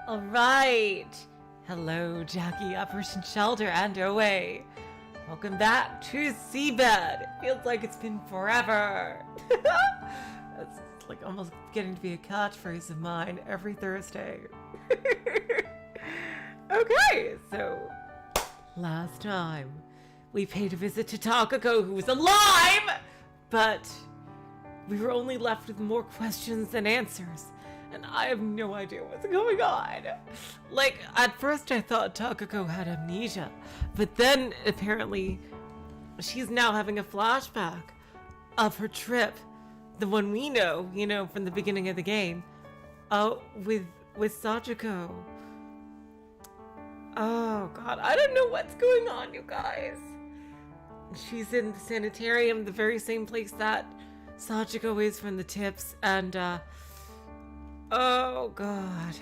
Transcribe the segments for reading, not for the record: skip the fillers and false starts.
All right. Hello, Jackie, Operation Shelter and away. Welcome back to Seabed. It feels like it's been forever. That's like almost getting to be a catchphrase of mine every Thursday. Okay, so last time we paid a visit to Takako, who was alive, but we were only left with more questions than answers. And I have no idea what's going on. Like, at first I thought Takako had amnesia, but then apparently she's now having a flashback of her trip, the one we know, from the beginning of the game, with Sachiko. Oh god, I don't know what's going on, you guys. She's in the sanatorium, the very same place that Sachiko is from the tips, and oh god,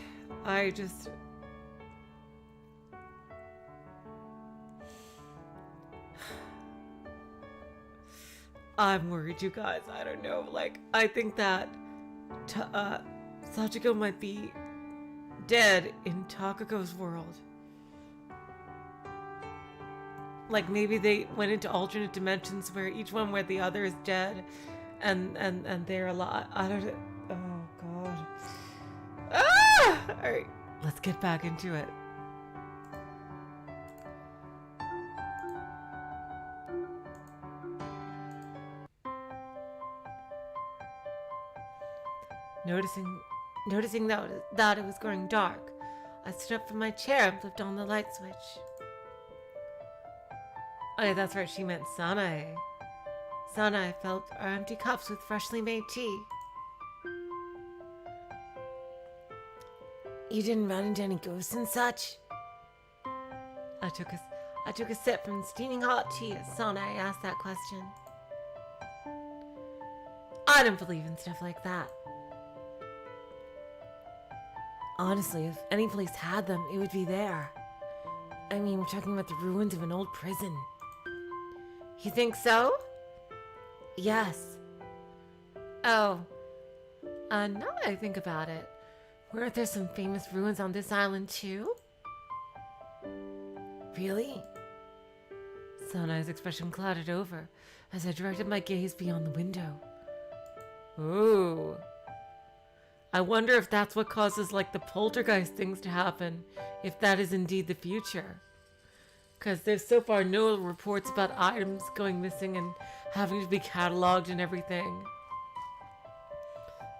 I'm worried, you guys. I don't know. Like, I think that Sachiko might be dead in Takako's world. Like, maybe they went into alternate dimensions where each one where the other is dead and they're alive. I don't know. Oh god. Ah! Alright, let's get back into it. Noticing that it was growing dark, I stood up from my chair and flipped on the light switch. Oh yeah, that's right, she meant Sanae. Sanae filled our empty cups with freshly made tea. You didn't run into any ghosts and such? I took a sip from steaming hot tea as Sanae asked that question. I don't believe in stuff like that. Honestly, if any place had them, it would be there. I mean, we're talking about the ruins of an old prison. You think so? Yes. Oh. Now that I think about it, weren't there some famous ruins on this island too? Really? Sanae's expression clouded over as I directed my gaze beyond the window. Ooh. I wonder if that's what causes, like, the poltergeist things to happen, if that is indeed the future. Because there's so far no reports about items going missing and having to be cataloged and everything.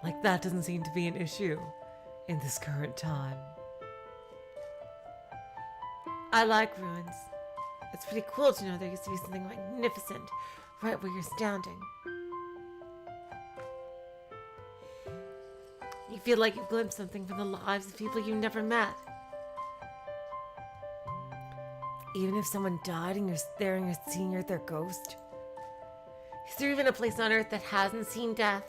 Like, that doesn't seem to be an issue in this current time. I like ruins. It's pretty cool to know there used to be something magnificent right where you're standing. You feel like you've glimpsed something from the lives of people you never met. Even if someone died and you're there and you're seeing their ghost. Is there even a place on Earth that hasn't seen death?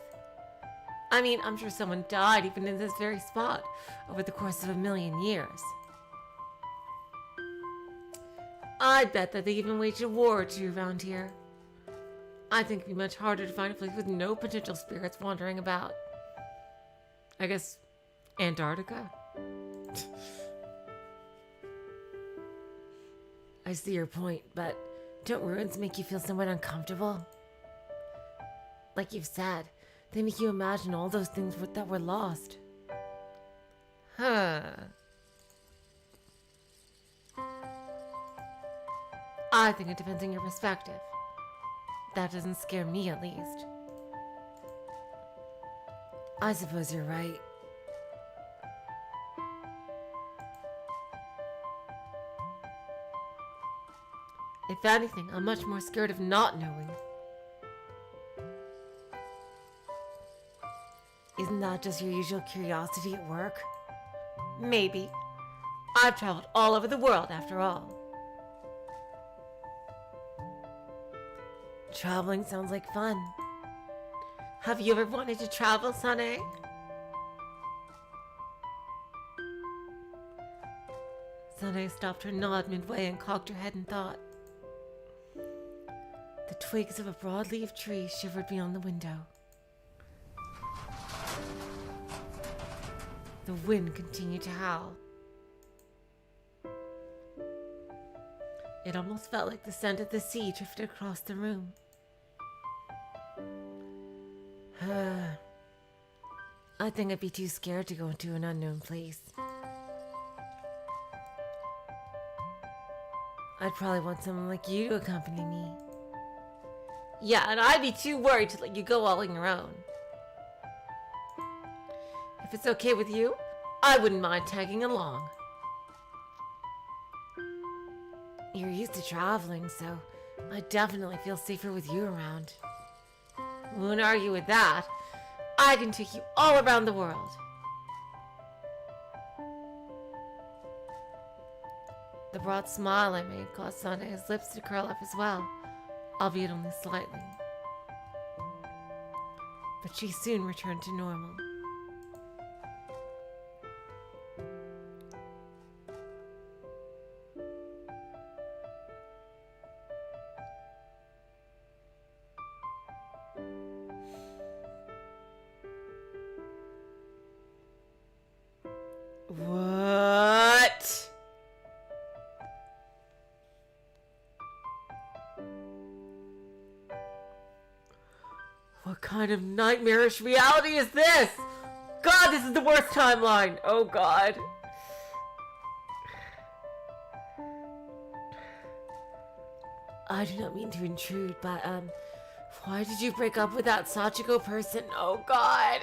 I mean, I'm sure someone died even in this very spot over the course of 1,000,000 years. I bet that they even waged a war or two around here. I think it'd be much harder to find a place with no potential spirits wandering about. I guess Antarctica? I see your point, but don't ruins make you feel somewhat uncomfortable? Like you've said, they make you imagine all those things that were lost. Huh. I think it depends on your perspective. That doesn't scare me, at least. I suppose you're right. If anything, I'm much more scared of not knowing. Isn't that just your usual curiosity at work? Maybe. I've traveled all over the world, after all. Traveling sounds like fun. Have you ever wanted to travel, Sanae? Sanae stopped her nod midway and cocked her head in thought. The twigs of a broad-leaved tree shivered beyond the window. The wind continued to howl. It almost felt like the scent of the sea drifted across the room. I think I'd be too scared to go into an unknown place. I'd probably want someone like you to accompany me. Yeah, and I'd be too worried to let you go all on your own. If it's okay with you, I wouldn't mind tagging along. You're used to traveling, so I definitely feel safer with you around. Won't argue with that. I can take you all around the world. The broad smile I made caused Sanae's lips to curl up as well, albeit only slightly. But she soon returned to normal. What? What kind of nightmarish reality is this? God, this is the worst timeline. Oh, God. I do not mean to intrude, but, why did you break up with that Sachiko person? Oh, God.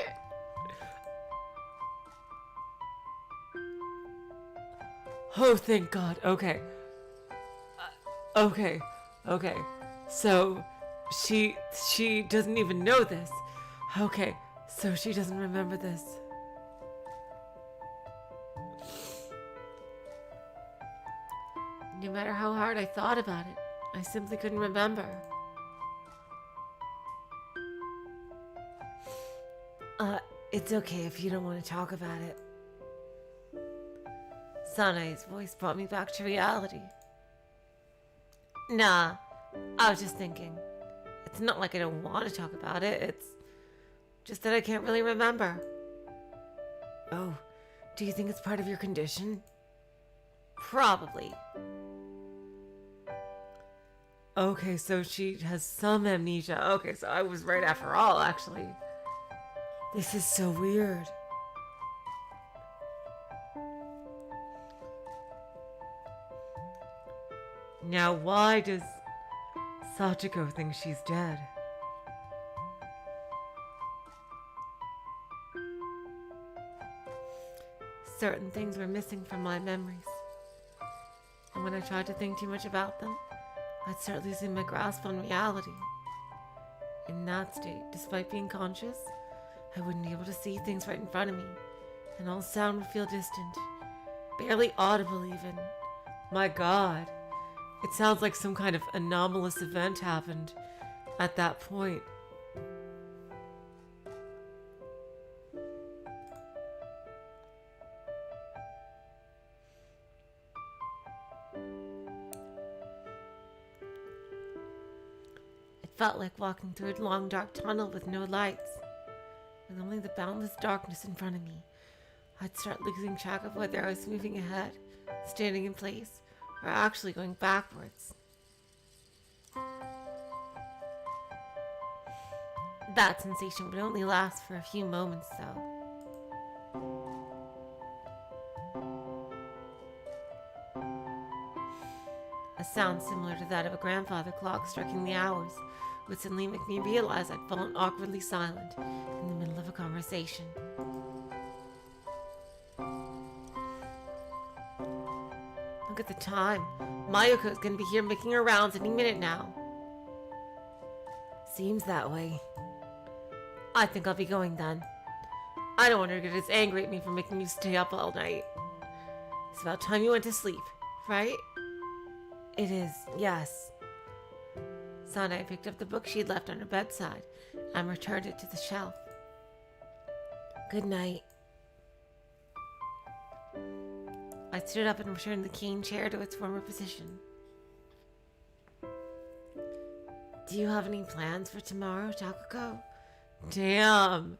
Oh, thank God. Okay. Okay. So, she doesn't even know this. Okay. So she doesn't remember this. No matter how hard I thought about it, I simply couldn't remember. It's okay if you don't want to talk about it. Sanae's voice brought me back to reality. Nah, I was just thinking. It's not like I don't want to talk about it, it's just that I can't really remember. Oh, do you think it's part of your condition? Probably. Okay, so she has some amnesia. Okay, so I was right after all, actually. This is so weird. Now, why does Sachiko think she's dead? Certain things were missing from my memories. And when I tried to think too much about them, I'd start losing my grasp on reality. In that state, despite being conscious, I wouldn't be able to see things right in front of me, and all sound would feel distant, barely audible even. My God. It sounds like some kind of anomalous event happened at that point. It felt like walking through a long dark tunnel with no lights, with only the boundless darkness in front of me. I'd start losing track of whether I was moving ahead, standing in place, or actually going backwards. That sensation would only last for a few moments, though. A sound similar to that of a grandfather clock striking the hours would suddenly make me realize I'd fallen awkwardly silent in the middle of a conversation. Look at the time. Mayuko's gonna be here making her rounds any minute now. Seems that way. I think I'll be going then. I don't want her to get as angry at me for making you stay up all night. It's about time you went to sleep, right? It is, yes. Sanae picked up the book she'd left on her bedside and returned it to the shelf. Good night. I stood up and returned the cane chair to its former position. Do you have any plans for tomorrow, Takako? Damn.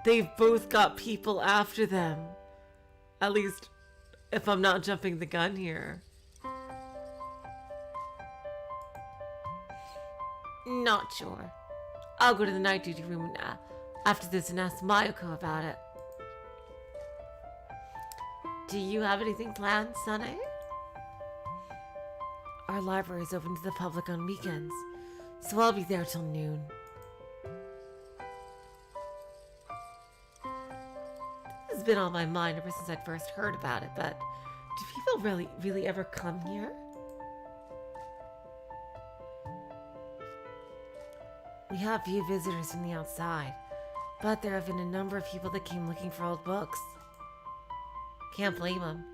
They've both got people after them. At least, if I'm not jumping the gun here. Not sure. I'll go to the night duty room after this and ask Mayuko about it. Do you have anything planned, Sunny? Our library is open to the public on weekends, so I'll be there till noon. This has been on my mind ever since I'd first heard about it, but do people really ever come here? We have few visitors from the outside, but there have been a number of people that came looking for old books. Can't blame them.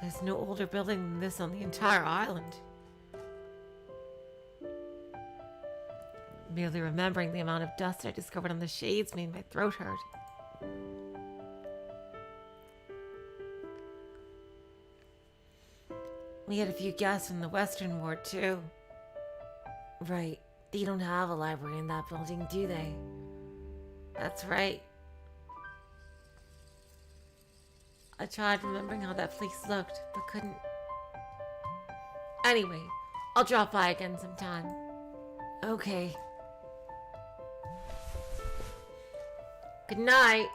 There's no older building than this on the entire island. Merely remembering the amount of dust I discovered on the shades made my throat hurt. We had a few guests from the Western Ward, too. Right. They don't have a library in that building, do they? That's right. I tried remembering how that place looked, but couldn't. Anyway, I'll drop by again sometime. Okay. Good night.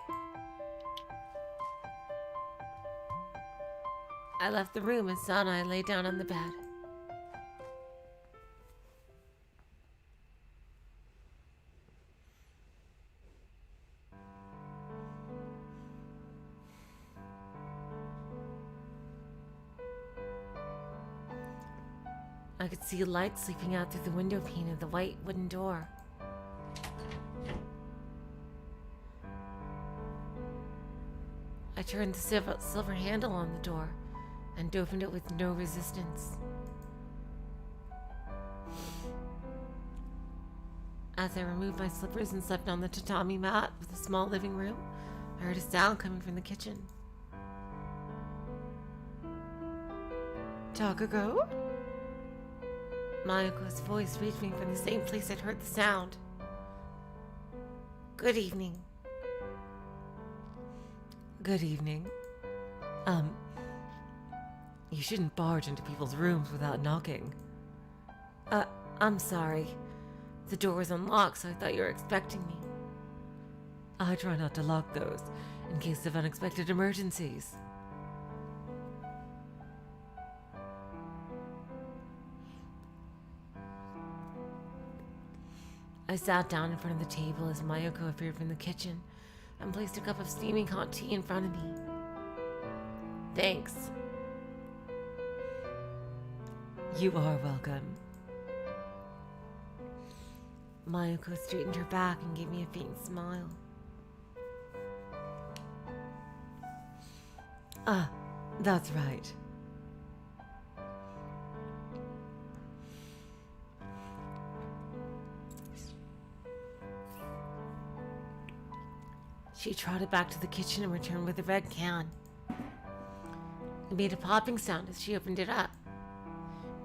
I left the room and Sana and I lay down on the bed. I could see a light sleeping out through the window pane of the white wooden door. I turned the silver handle on the door and opened it with no resistance. As I removed my slippers and slept on the tatami mat with a small living room, I heard a sound coming from the kitchen. Takako? Mayuko's voice reached me from the same place I'd heard the sound. Good evening. Good evening. You shouldn't barge into people's rooms without knocking. I'm sorry. The door was unlocked, so I thought you were expecting me. I try not to lock those, in case of unexpected emergencies. I sat down in front of the table as Mayuko appeared from the kitchen and placed a cup of steaming hot tea in front of me. Thanks. You are welcome. Mayuko straightened her back and gave me a faint smile. Ah, that's right. She trotted back to the kitchen and returned with a red can. It made a popping sound as she opened it up.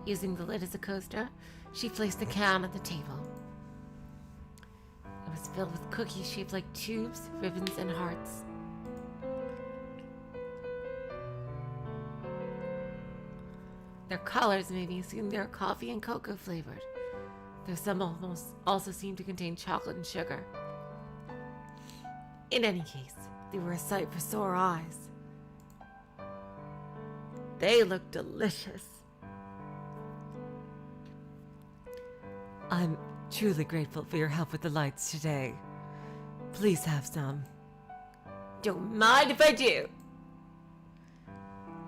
Using the lid as a coaster, she placed the can on the table. It was filled with cookies shaped like tubes, ribbons, and hearts. Their colors made me assume they were coffee and cocoa flavored, though some almost also seemed to contain chocolate and sugar. In any case, they were a sight for sore eyes. They looked delicious. I'm truly grateful for your help with the lights today. Please have some. Don't mind if I do.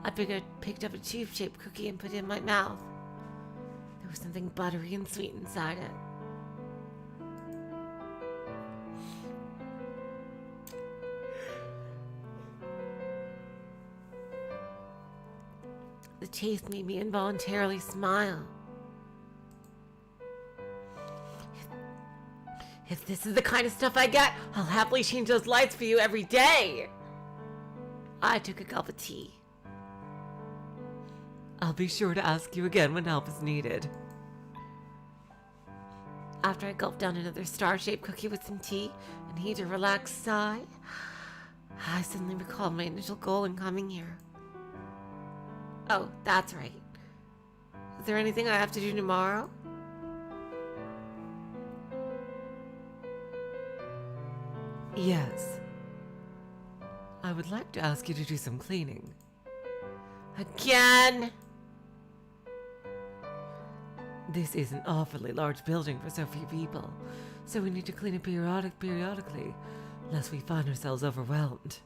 I picked up a tube-shaped cookie and put it in my mouth. There was something buttery and sweet inside it. The taste made me involuntarily smile. If this is the kind of stuff I get, I'll happily change those lights for you every day. I took a gulp of tea. I'll be sure to ask you again when help is needed. After I gulped down another star-shaped cookie with some tea and heaved a relaxed sigh, I suddenly recalled my initial goal in coming here. Oh, that's right. Is there anything I have to do tomorrow? Yes. I would like to ask you to do some cleaning. Again? This is an awfully large building for so few people, so we need to clean it periodically, lest we find ourselves overwhelmed.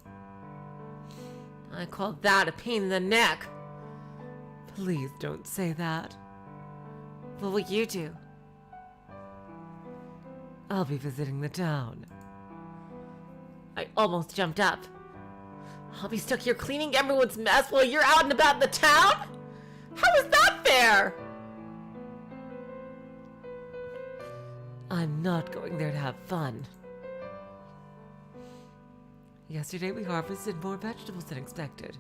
I call that a pain in the neck. Please don't say that. What will you do? I'll be visiting the town. I almost jumped up. I'll be stuck here cleaning everyone's mess while you're out and about in the town? How is that fair? I'm not going there to have fun. Yesterday we harvested more vegetables than expected,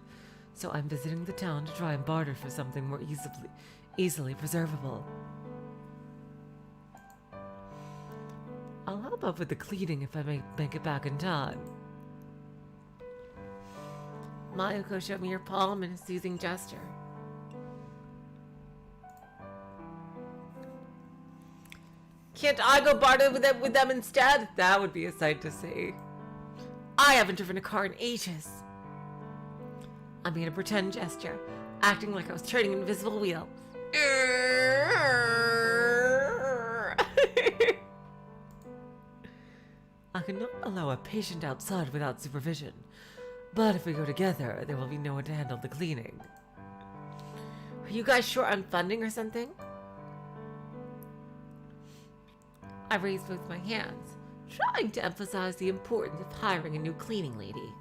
so I'm visiting the town to try and barter for something more easily preservable. I'll help out with the cleaning if I make it back in time. Mayuko showed me her palm in a soothing gesture. Can't I go barter with them instead? That would be a sight to see. I haven't driven a car in ages. I made a pretend gesture, acting like I was turning an invisible wheel. I cannot allow a patient outside without supervision, but if we go together, there will be no one to handle the cleaning. Are you guys short on funding or something? I raised both my hands, trying to emphasize the importance of hiring a new cleaning lady.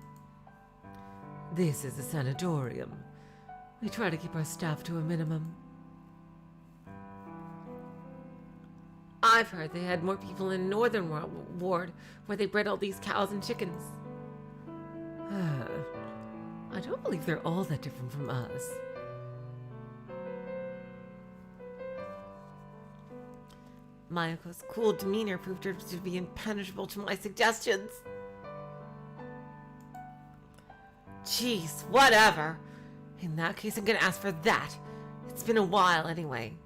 This is a sanatorium. We try to keep our staff to a minimum. I've heard they had more people in the northern ward where they bred all these cows and chickens. I don't believe they're all that different from us. Mayuko's cool demeanor proved her to be impenetrable to my suggestions. Jeez, whatever. In that case, I'm gonna ask for that. It's been a while anyway.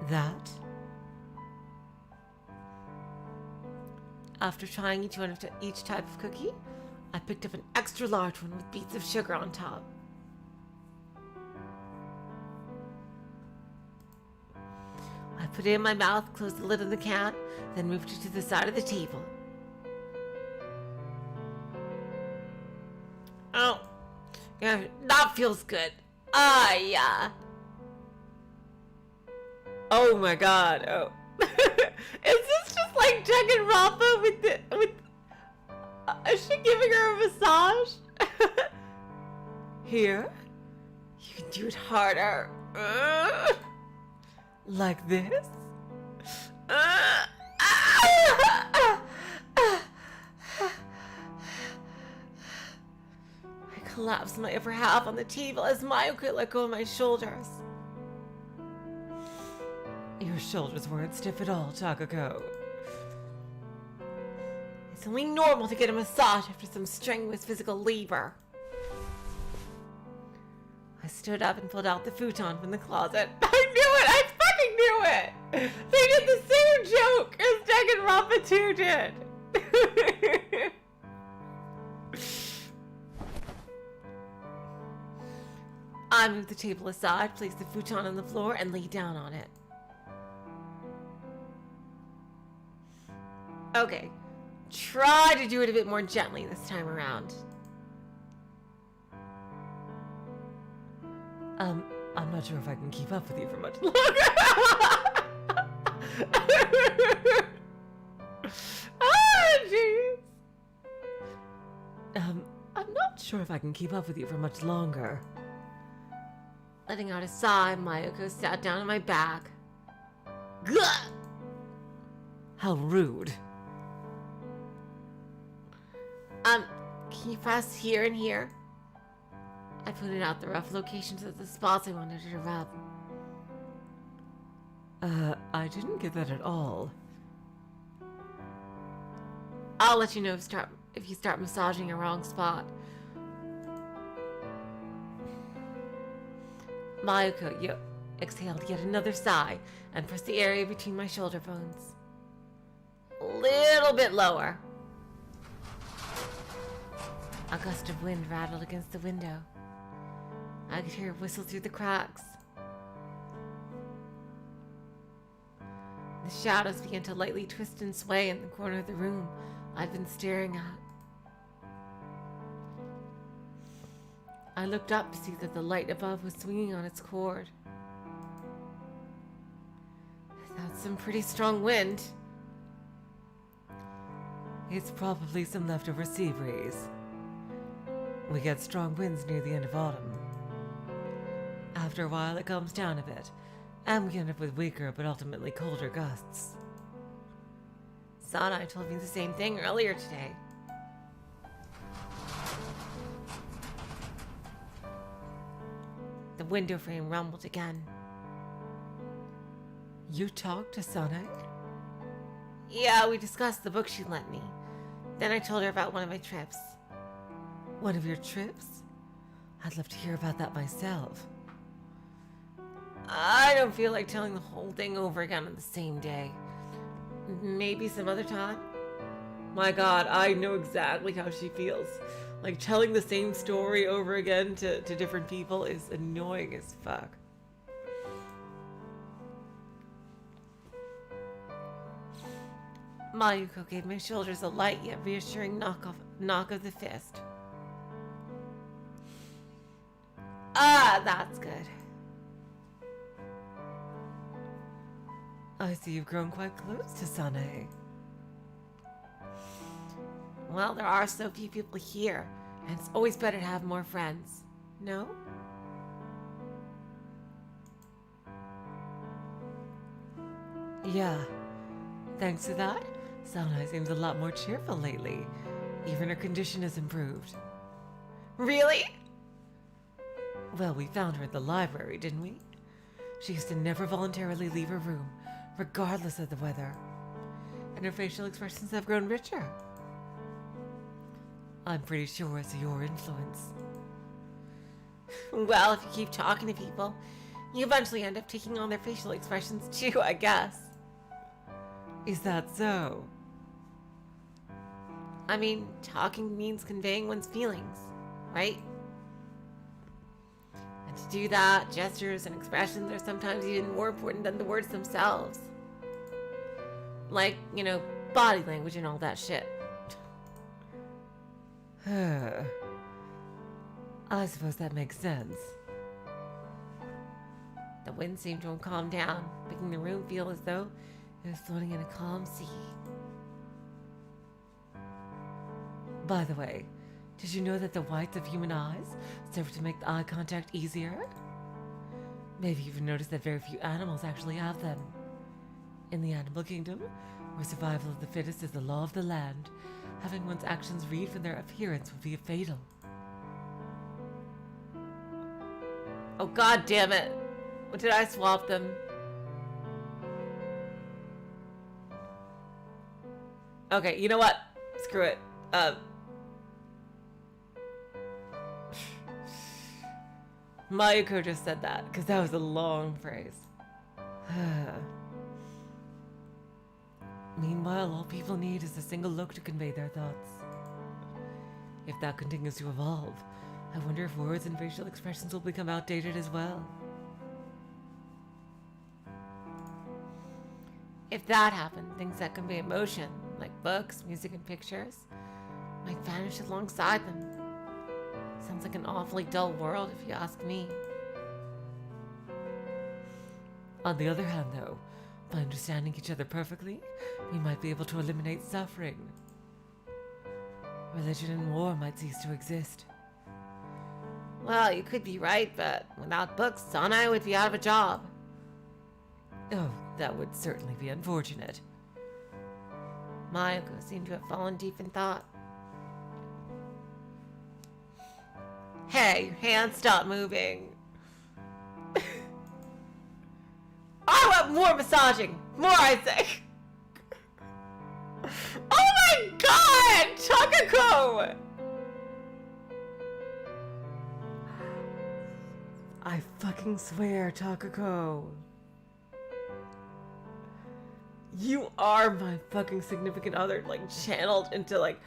That? After trying each type of cookie, I picked up an extra large one with beads of sugar on top. I put it in my mouth, closed the lid of the can, then moved it to the side of the table. Oh, yeah, that feels good. Ah, yeah. Oh my god, oh. Is this just like Danganronpa with is she giving her a massage? Here? You can do it harder. Like this? I collapsed my upper half on the table as Mayuko let go of my shoulders. Your shoulders weren't stiff at all, Takako. It's only normal to get a massage after some strenuous physical labor. I stood up and pulled out the futon from the closet. I knew it! I fucking knew it! They did the same joke as Danganronpa 2 did! I moved the table aside, placed the futon on the floor, and lay down on it. Okay, try to do it a bit more gently this time around. I'm not sure if I can keep up with you for much longer. Oh, jeez. I'm not sure if I can keep up with you for much longer. Letting out a sigh, Mayuko sat down on my back. Gah! How rude. Can you press here and here? I pointed out the rough locations of the spots I wanted her to rub. I didn't get that at all. I'll let you know if you start massaging a wrong spot. Mayuko exhaled yet another sigh and pressed the area between my shoulder bones. A little bit lower. A gust of wind rattled against the window. I could hear it whistle through the cracks. The shadows began to lightly twist and sway in the corner of the room I'd been staring at. I looked up to see that the light above was swinging on its cord. That's some pretty strong wind. It's probably some leftover sea breeze. We get strong winds near the end of autumn. After a while, it calms down a bit, and we end up with weaker but ultimately colder gusts. Sanai told me the same thing earlier today. The window frame rumbled again. You talked to Sanai? Yeah, we discussed the book she lent me. Then I told her about one of my trips. One of your trips? I'd love to hear about that myself. I don't feel like telling the whole thing over again on the same day. Maybe some other time? My God, I know exactly how she feels. Like, telling the same story over again to different people is annoying as fuck. Mayuko gave my shoulders a light yet reassuring knock of the fist. Ah, that's good. I see you've grown quite close to Sanae. Well, there are so few people here, and it's always better to have more friends. No? Yeah. Thanks to that, Sanae seems a lot more cheerful lately. Even her condition has improved. Really? Well, we found her at the library, didn't we? She used to never voluntarily leave her room, regardless of the weather. And her facial expressions have grown richer. I'm pretty sure it's your influence. Well, if you keep talking to people, you eventually end up taking on their facial expressions too, I guess. Is that so? I mean, talking means conveying one's feelings, right? And to do that, gestures and expressions are sometimes even more important than the words themselves. Like, you know, body language and all that shit. I suppose that makes sense. The wind seemed to have calmed down, making the room feel as though it was floating in a calm sea. By the way, did you know that the whites of human eyes serve to make the eye contact easier? Maybe you've noticed that very few animals actually have them. In the animal kingdom, where survival of the fittest is the law of the land, having one's actions read from their appearance would be fatal. Oh, God damn it! Did I swap them? Okay, you know what? Screw it. Mayuko just said that, because that was a long phrase. Meanwhile, all people need is a single look to convey their thoughts. If that continues to evolve, I wonder if words and facial expressions will become outdated as well. If that happened, things that convey emotion, like books, music, and pictures, might vanish alongside them. Sounds like an awfully dull world, if you ask me. On the other hand, though, by understanding each other perfectly, we might be able to eliminate suffering. Religion and war might cease to exist. Well, you could be right, but without books, Sanai would be out of a job. Oh, that would certainly be unfortunate. Mayuko seemed to have fallen deep in thought. Hey, your hands stop moving. I want more massaging! More, I say! Oh my God! Takako! I fucking swear, Takako. You are my fucking significant other, like, channeled into, like,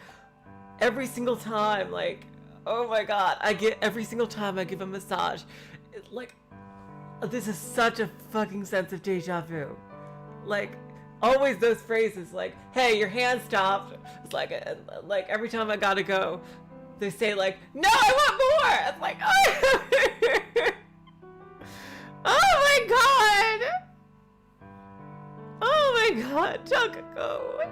every single time, like, oh my god, every single time I give a massage, like, this is such a fucking sense of deja vu. Like, always those phrases, like, hey, your hand stopped. It's like every time I gotta go, they say, like, no, I want more. It's like, oh, oh my god. Oh my god, Takako.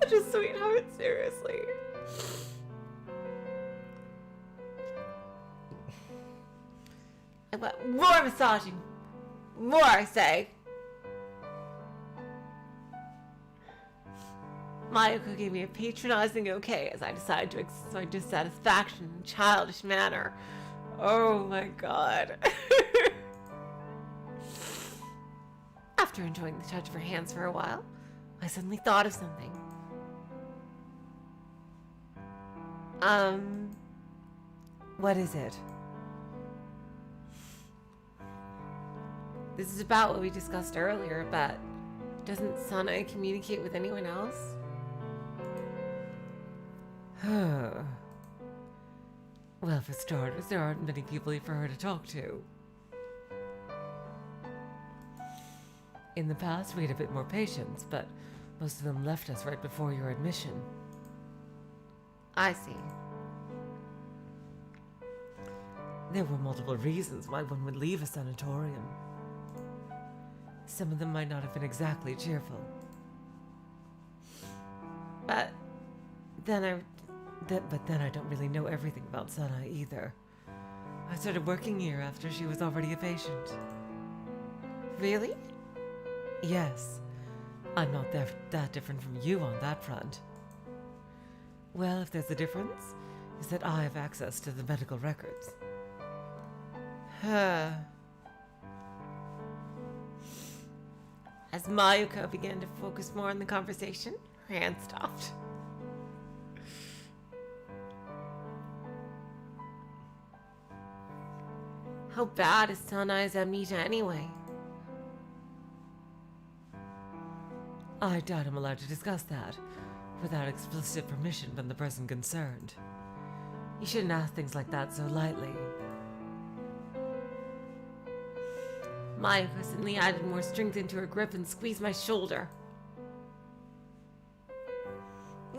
Such a sweetheart, seriously. I want more massaging. More, I say. Mayuko gave me a patronizing okay as I decided to express my dissatisfaction in a childish manner. Oh my god. After enjoying the touch of her hands for a while, I suddenly thought of something. What is it? This is about what we discussed earlier, but doesn't Sanae communicate with anyone else? Well, for starters, there aren't many people for her to talk to. In the past, we had a bit more patience, but most of them left us right before your admission. I see. There were multiple reasons why one would leave a sanatorium. Some of them might not have been exactly cheerful. But then I don't really know everything about Sanae either. I started working here after she was already a patient. Really? Yes. I'm not that different from you on that front. Well, if there's a difference, is that I have access to the medical records. As Mayuko began to focus more on the conversation, her hand stopped. How bad is Sanae's amnesia anyway? I doubt I'm allowed to discuss that without explicit permission from the person concerned. You shouldn't ask things like that so lightly. Mayuko suddenly added more strength into her grip and squeezed my shoulder.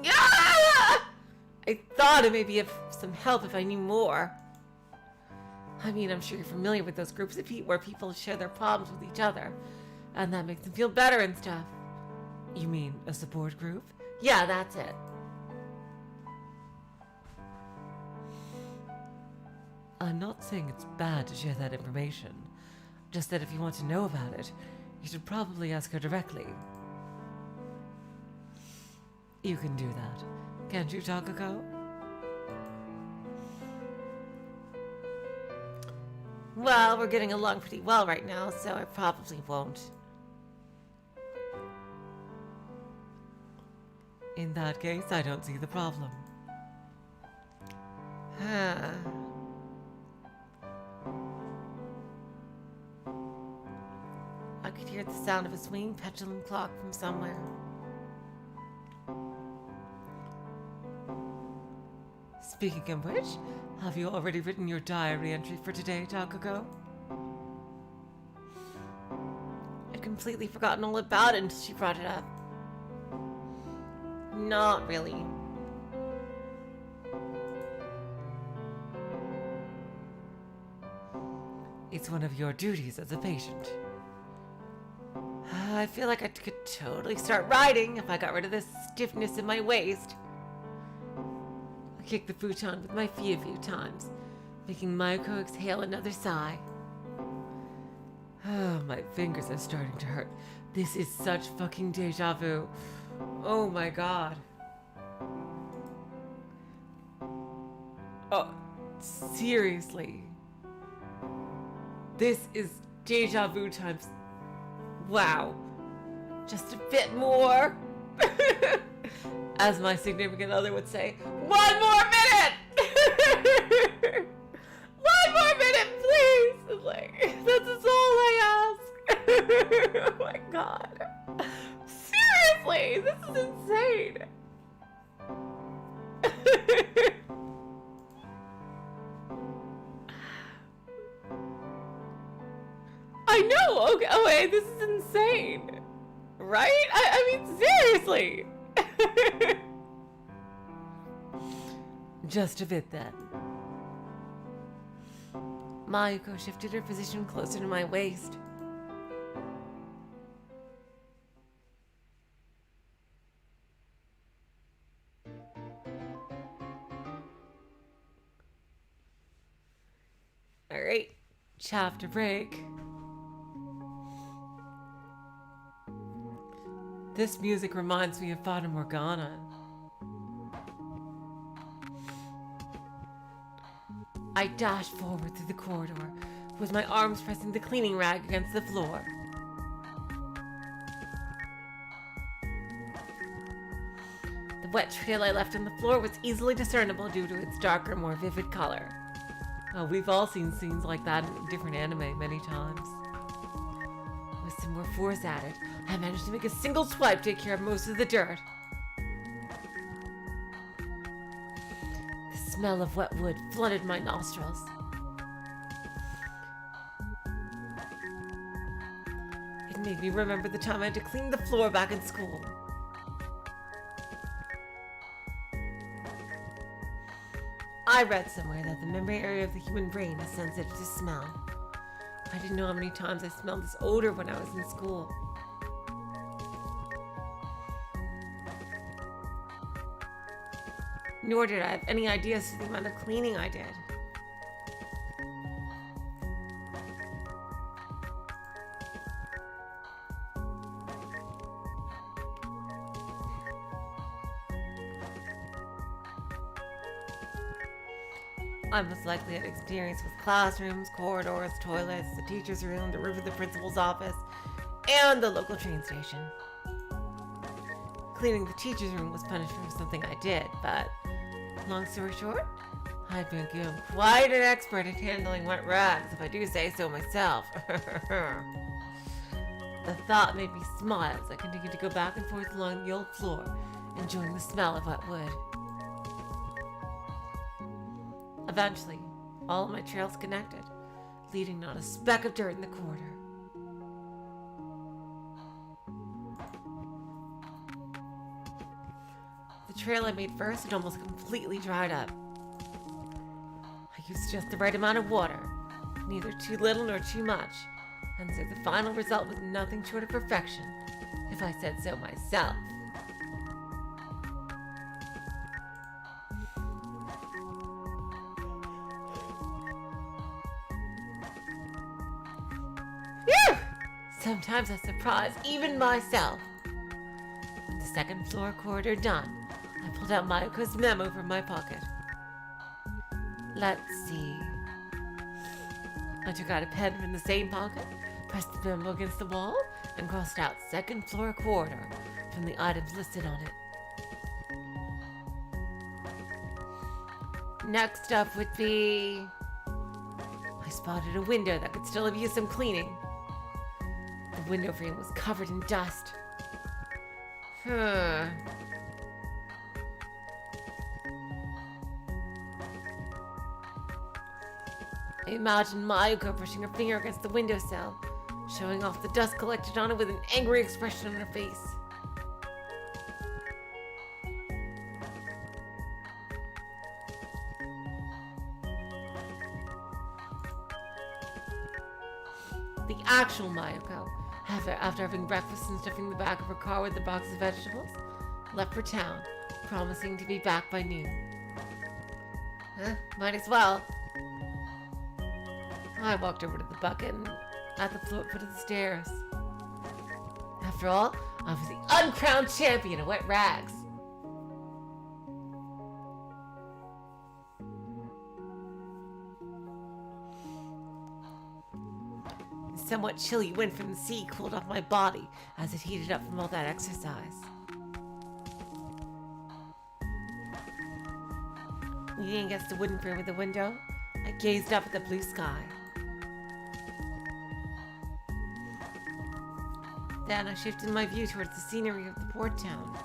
Ah! I thought it may be of some help if I knew more. I mean, I'm sure you're familiar with those groups of people where people share their problems with each other, and that makes them feel better and stuff. You mean a support group? Yeah, that's it. I'm not saying it's bad to share that information. Just that if you want to know about it, you should probably ask her directly. You can do that, can't you, Takako? Well, we're getting along pretty well right now, so I probably won't. In that case, I don't see the problem. I could hear the sound of a swinging pendulum clock from somewhere. Speaking of which, have you already written your diary entry for today, Takako? I'd completely forgotten all about it until she brought it up. Not really. It's one of your duties as a patient. I feel like I could totally start writing if I got rid of this stiffness in my waist. I kicked the futon with my feet a few times, making Mayuko exhale another sigh. Oh, my fingers are starting to hurt. This is such fucking deja vu. Oh my god. Oh, seriously. This is deja vu times. Wow. Just a bit more. As my significant other would say, 1 more minute! 1 more minute, please! It's like, that's all I ask. Oh my god. way! This is insane! I know! Okay, oh wait, this is insane! Right? I mean, seriously! Just a bit then. Mayuko shifted her position closer to my waist. Alright, chapter break. This music reminds me of Fata Morgana. I dashed forward through the corridor, with my arms pressing the cleaning rag against the floor. The wet trail I left on the floor was easily discernible due to its darker, more vivid color. Oh, we've all seen scenes like that in different anime many times. With some more force added, I managed to make a single swipe take care of most of the dirt. The smell of wet wood flooded my nostrils. It made me remember the time I had to clean the floor back in school. I read somewhere that the memory area of the human brain is sensitive to smell. I didn't know how many times I smelled this odor when I was in school. Nor did I have any idea as to the amount of cleaning I did. I most likely had experience with classrooms, corridors, toilets, the teacher's room, the roof of the principal's office, and the local train station. Cleaning the teacher's room was punishment for something I did, but long story short, I've become quite an expert at handling wet rags, if I do say so myself. The thought made me smile as I continued to go back and forth along the old floor, enjoying the smell of wet wood. Eventually, all of my trails connected, leaving not a speck of dirt in the corridor. The trail I made first had almost completely dried up. I used just the right amount of water, neither too little nor too much, and so the final result was nothing short of perfection, if I said so myself. Sometimes I surprise even myself. With the second floor corridor done, I pulled out Mayuko's memo from my pocket. Let's see. I took out a pen from the same pocket, pressed the memo against the wall, and crossed out second floor corridor from the items listed on it. Next up would be... I spotted a window that could still have used some cleaning. The window frame was covered in dust. I imagined Mayuko pushing her finger against the windowsill, showing off the dust collected on it with an angry expression on her face. The actual Mayuko, after having breakfast and stuffing the back of her car with a box of vegetables, left for town, promising to be back by noon. Might as well. I walked over to the bucket and at the foot of the stairs. After all, I was the uncrowned champion of wet rags. The somewhat chilly wind from the sea cooled off my body as it heated up from all that exercise. Leaning against the wooden frame of the window, I gazed up at the blue sky. Then I shifted my view towards the scenery of the port town.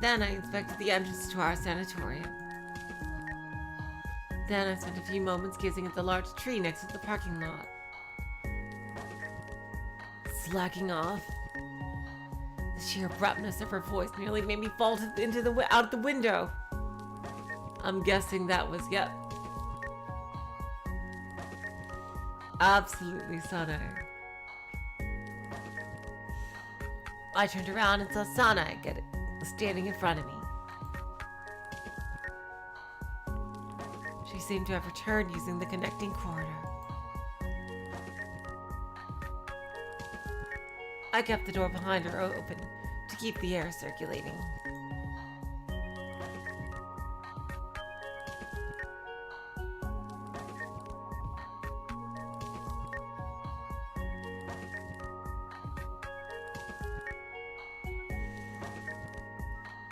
Then I inspected the entrance to our sanatorium. Then I spent a few moments gazing at the large tree next to the parking lot. Slacking off. The sheer abruptness of her voice nearly made me fall out the window. I'm guessing that was, yep. Absolutely stunning. I turned around and saw Sana standing in front of me. She seemed to have returned using the connecting corridor. I kept the door behind her open to keep the air circulating.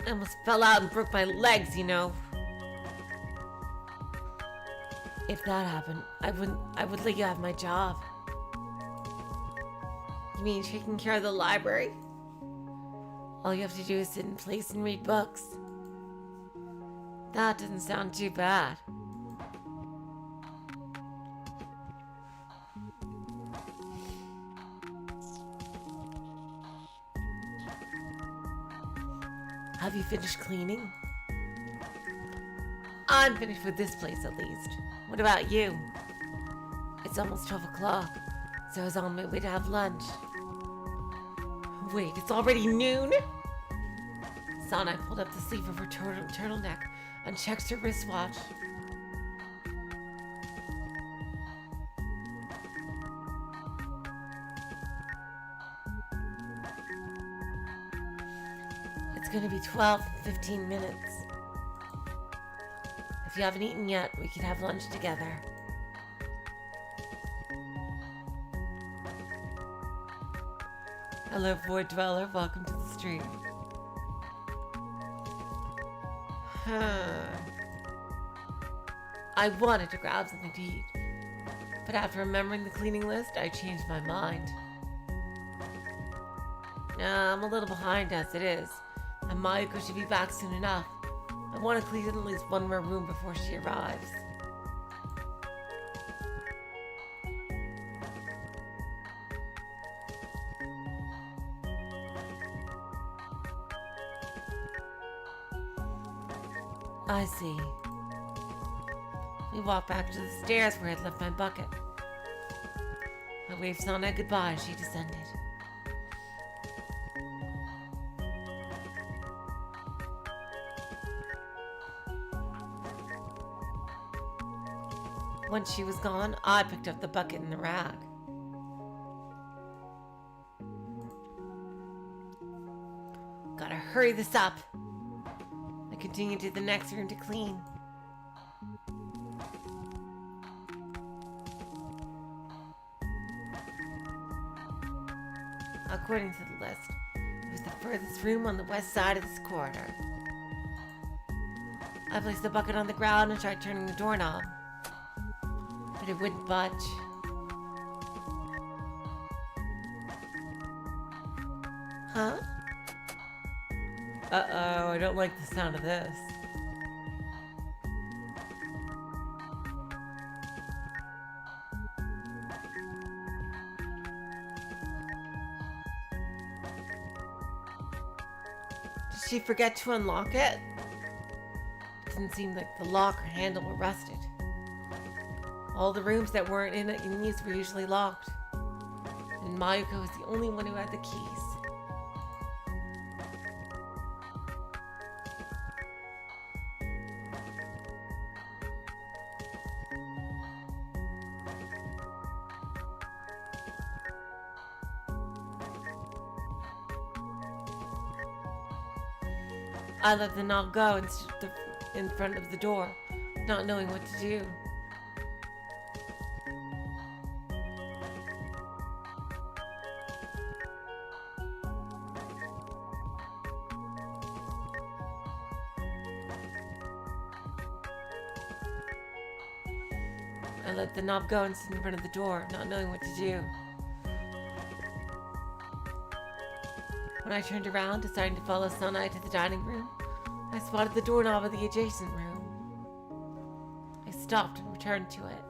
I almost fell out and broke my legs, you know. If that happened, I would let you have my job. You mean taking care of the library? All you have to do is sit in place and read books. That doesn't sound too bad. Have you finished cleaning? I'm finished with this place at least. What about you? It's almost 12 o'clock, so I was on my way to have lunch. Wait, it's already noon? Sana pulled up the sleeve of her turtleneck and checked her wristwatch. It's gonna be 15 minutes. If you haven't eaten yet, we could have lunch together. Hello, Void Dweller. Welcome to the stream. I wanted to grab something to eat, but after remembering the cleaning list, I changed my mind. I'm a little behind as it is, and Mayuko should be back soon enough. I want to clean at least one more room before she arrives. I see. We walked back to the stairs where I'd left my bucket. I waved Sana goodbye as she descended. Once she was gone, I picked up the bucket and the rag. Gotta hurry this up. I continued to the next room to clean. According to the list, it was the furthest room on the west side of this corridor. I placed the bucket on the ground and tried turning the doorknob, but it wouldn't budge. Huh? Uh-oh, I don't like the sound of this. Did she forget to unlock it? Didn't seem like the lock or handle were rusted. All the rooms that weren't in use were usually locked, and Mayuko was the only one who had the keys. I let the knob go and stood in front of the door, not knowing what to do. I let the knob go and stood in front of the door, not knowing what to do. When I turned around, deciding to follow Sunlight to the dining room, I spotted the doorknob of the adjacent room. I stopped and returned to it.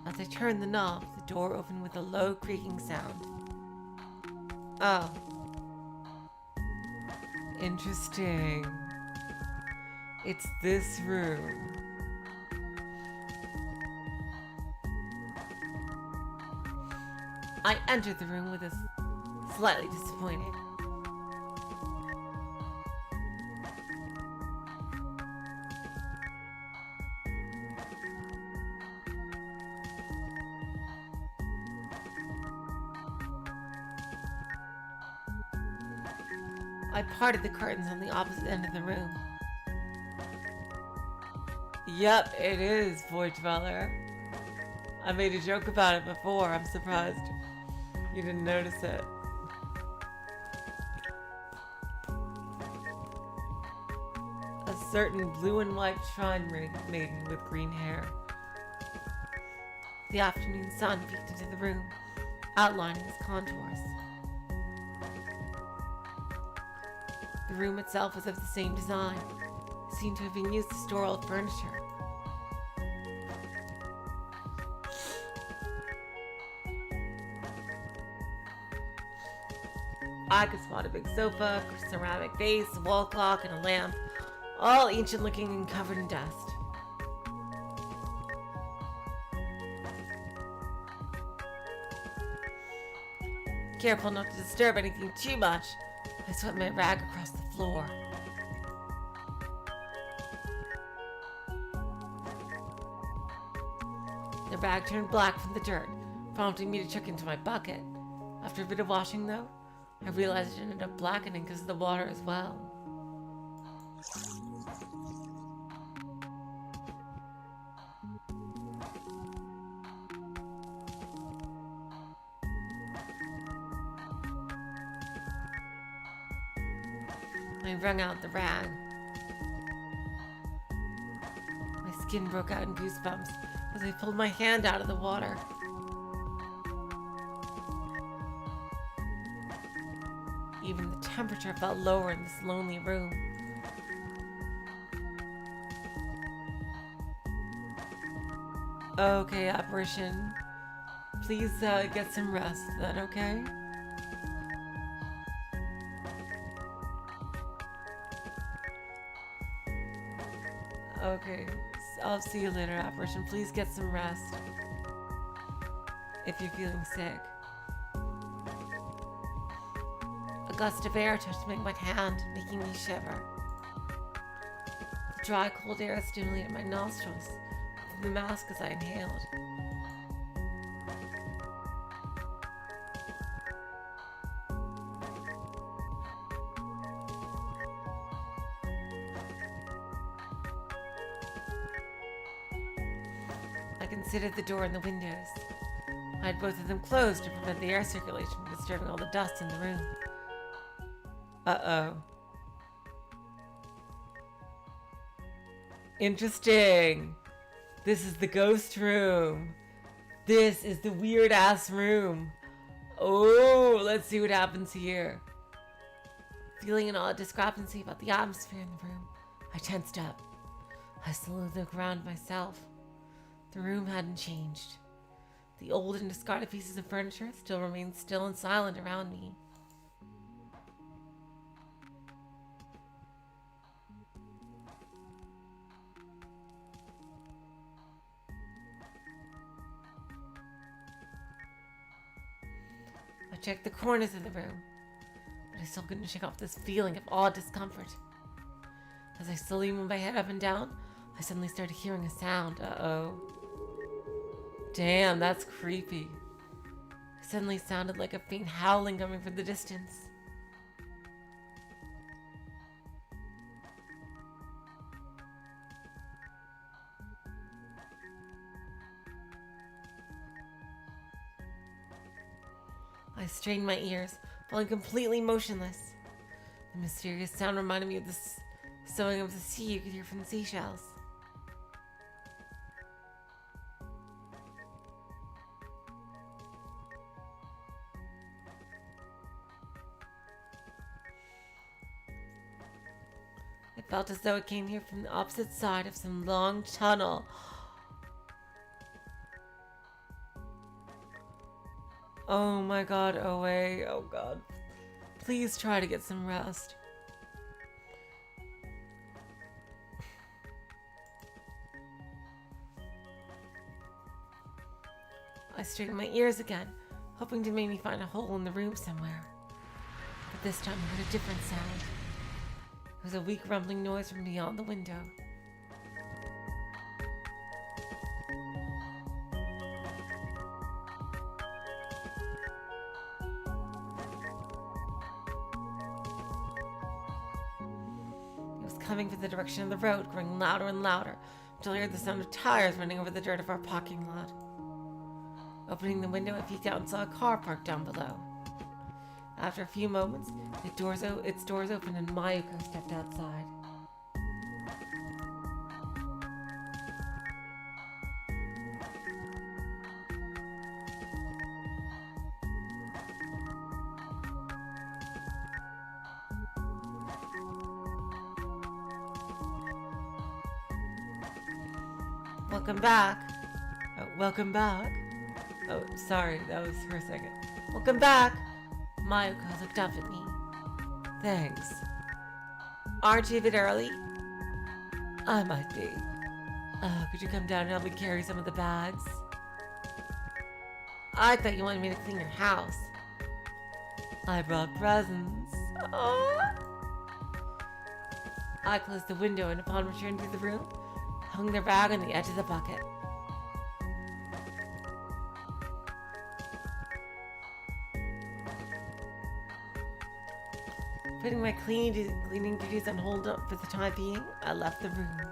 As I turned the knob, the door opened with a low creaking sound. Oh. Interesting. It's this room. I entered the room with a slightly disappointed. I parted the curtains on the opposite end of the room. Yep, it is, Void Dweller. I made a joke about it before. I'm surprised you didn't notice it. A certain blue and white shrine maiden with green hair. The afternoon sun peeked into the room, outlining its contours. The room itself was of the same design. It seemed to have been used to store old furniture. I could spot a big sofa, a ceramic vase, a wall clock, and a lamp, all ancient looking and covered in dust. Careful not to disturb anything too much, I swept my rag across the floor. The rag turned black from the dirt, prompting me to chuck into my bucket. After a bit of washing, though, I realized it ended up blackening because of the water as well. I wrung out the rag. My skin broke out in goosebumps as I pulled my hand out of the water. Even the temperature felt lower in this lonely room. Okay, apparition. Please get some rest. Is that okay? Okay, I'll see you later, apparition. Please get some rest. If you're feeling sick. A gust of air touched my hand, making me shiver. The dry, cold air stimulated my nostrils from the mask as I inhaled. I considered the door and the windows. I had both of them closed to prevent the air circulation from disturbing all the dust in the room. Uh-oh. Interesting. This is the ghost room. This is the weird-ass room. Oh, let's see what happens here. Feeling an odd discrepancy about the atmosphere in the room, I tensed up. I slowly looked around myself. The room hadn't changed. The old and discarded pieces of furniture still remained still and silent around me. I checked the corners of the room, but I still couldn't shake off this feeling of odd discomfort. As I slowly moved my head up and down, I suddenly started hearing a sound. Uh-oh. Damn, that's creepy. It suddenly sounded like a faint howling coming from the distance. I strained my ears, falling completely motionless. The mysterious sound reminded me of the soughing of the sea you could hear from the seashells. It felt as though it came here from the opposite side of some long tunnel. Oh my god, Oe. Oh god. Please try to get some rest. I straightened my ears again, hoping to maybe find a hole in the room somewhere. But this time I heard a different sound. It was a weak rumbling noise from beyond the window. It was coming from the direction of the road, growing louder and louder, until I heard the sound of tires running over the dirt of our parking lot. Opening the window, I peeked out and saw a car parked down below. After a few moments, its doors opened and Mayuko stepped outside. Welcome back. Oh, welcome back. Oh, sorry, that was for a second. Welcome back. Mayuko looked up at me. Thanks. Aren't you a bit early? I might be. Could you come down and help me carry some of the bags? I thought you wanted me to clean your house. I brought presents. Aww. I closed the window and upon returning to the room, hung their bag on the edge of the bucket. Putting my cleaning duties on hold up for the time being, I left the room.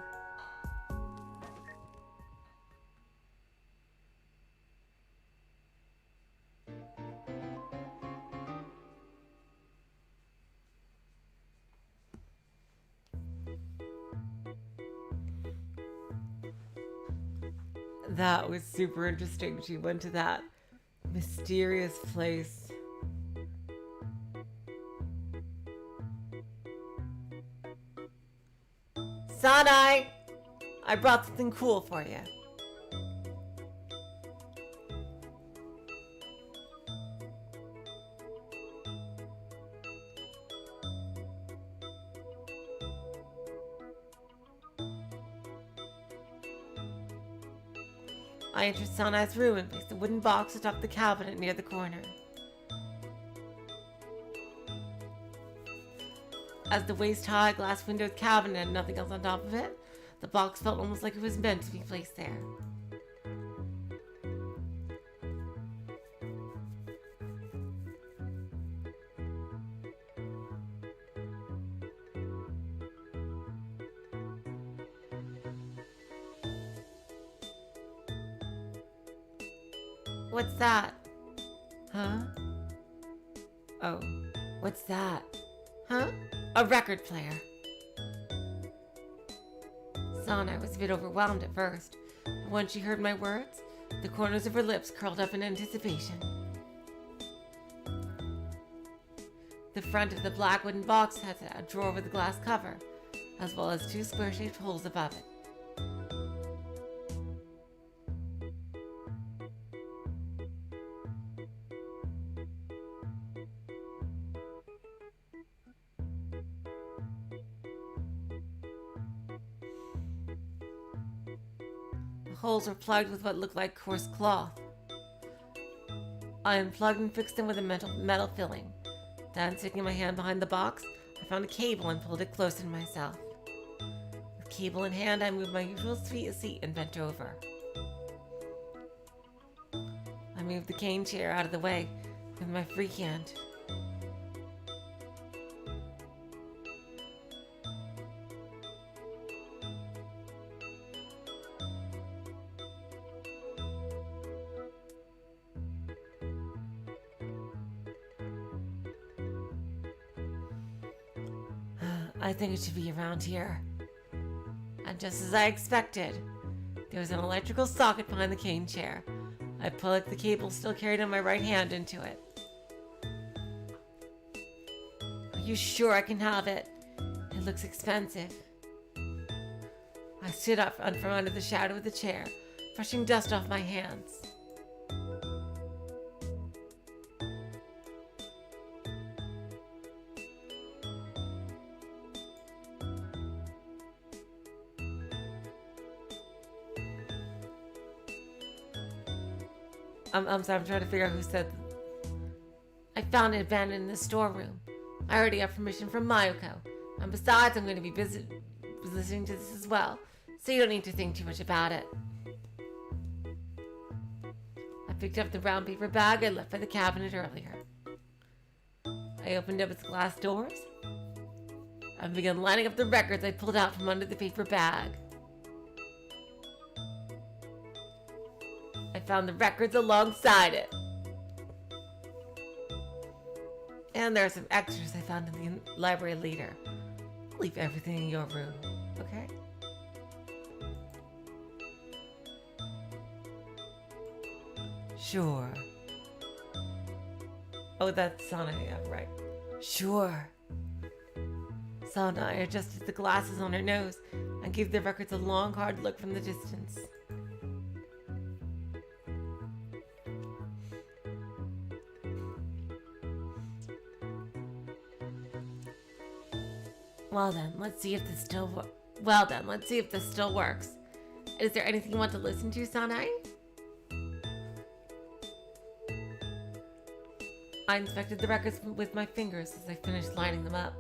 That was super interesting. She went to that mysterious place. Sanai! I brought something cool for you. I entered Sanai's room and placed a wooden box atop the cabinet near the corner. As the waist-high glass-windowed cabinet had nothing else on top of it, the box felt almost like it was meant to be placed there. What's that? Huh? Oh, what's that? Huh? A record player. Sana was a bit overwhelmed at first, but when she heard my words, the corners of her lips curled up in anticipation. The front of the black wooden box has a drawer with a glass cover, as well as two square-shaped holes above it. The holes were plugged with what looked like coarse cloth. I unplugged and fixed them with a metal filling. Then, sticking my hand behind the box, I found a cable and pulled it closer to myself. With cable in hand, I moved my usual seat and bent over. I moved the cane chair out of the way with my free hand. I think it should be around here. And just as I expected, there was an electrical socket behind the cane chair. I plugged the cable still carried on my right hand into it. Are you sure I can have it? It looks expensive. I stood up from under the shadow of the chair, brushing dust off my hands. I'm sorry, I'm trying to figure out who said. I found it abandoned in the storeroom. I already have permission from Mayuko. And besides, I'm going to be listening to this as well, so you don't need to think too much about it. I picked up the brown paper bag I left by the cabinet earlier. I opened up its glass doors and began lining up the records I pulled out from under the paper bag. I found the records alongside it. And there are some extras I found in the library later. Leave everything in your room, okay? Sure. Oh, that's Sana, yeah, right. Sure. Sana adjusted the glasses on her nose and gave the records a long, hard look from the distance. Well then, let's see if this still works. Is there anything you want to listen to, Sanai? I inspected the records with my fingers as I finished lining them up.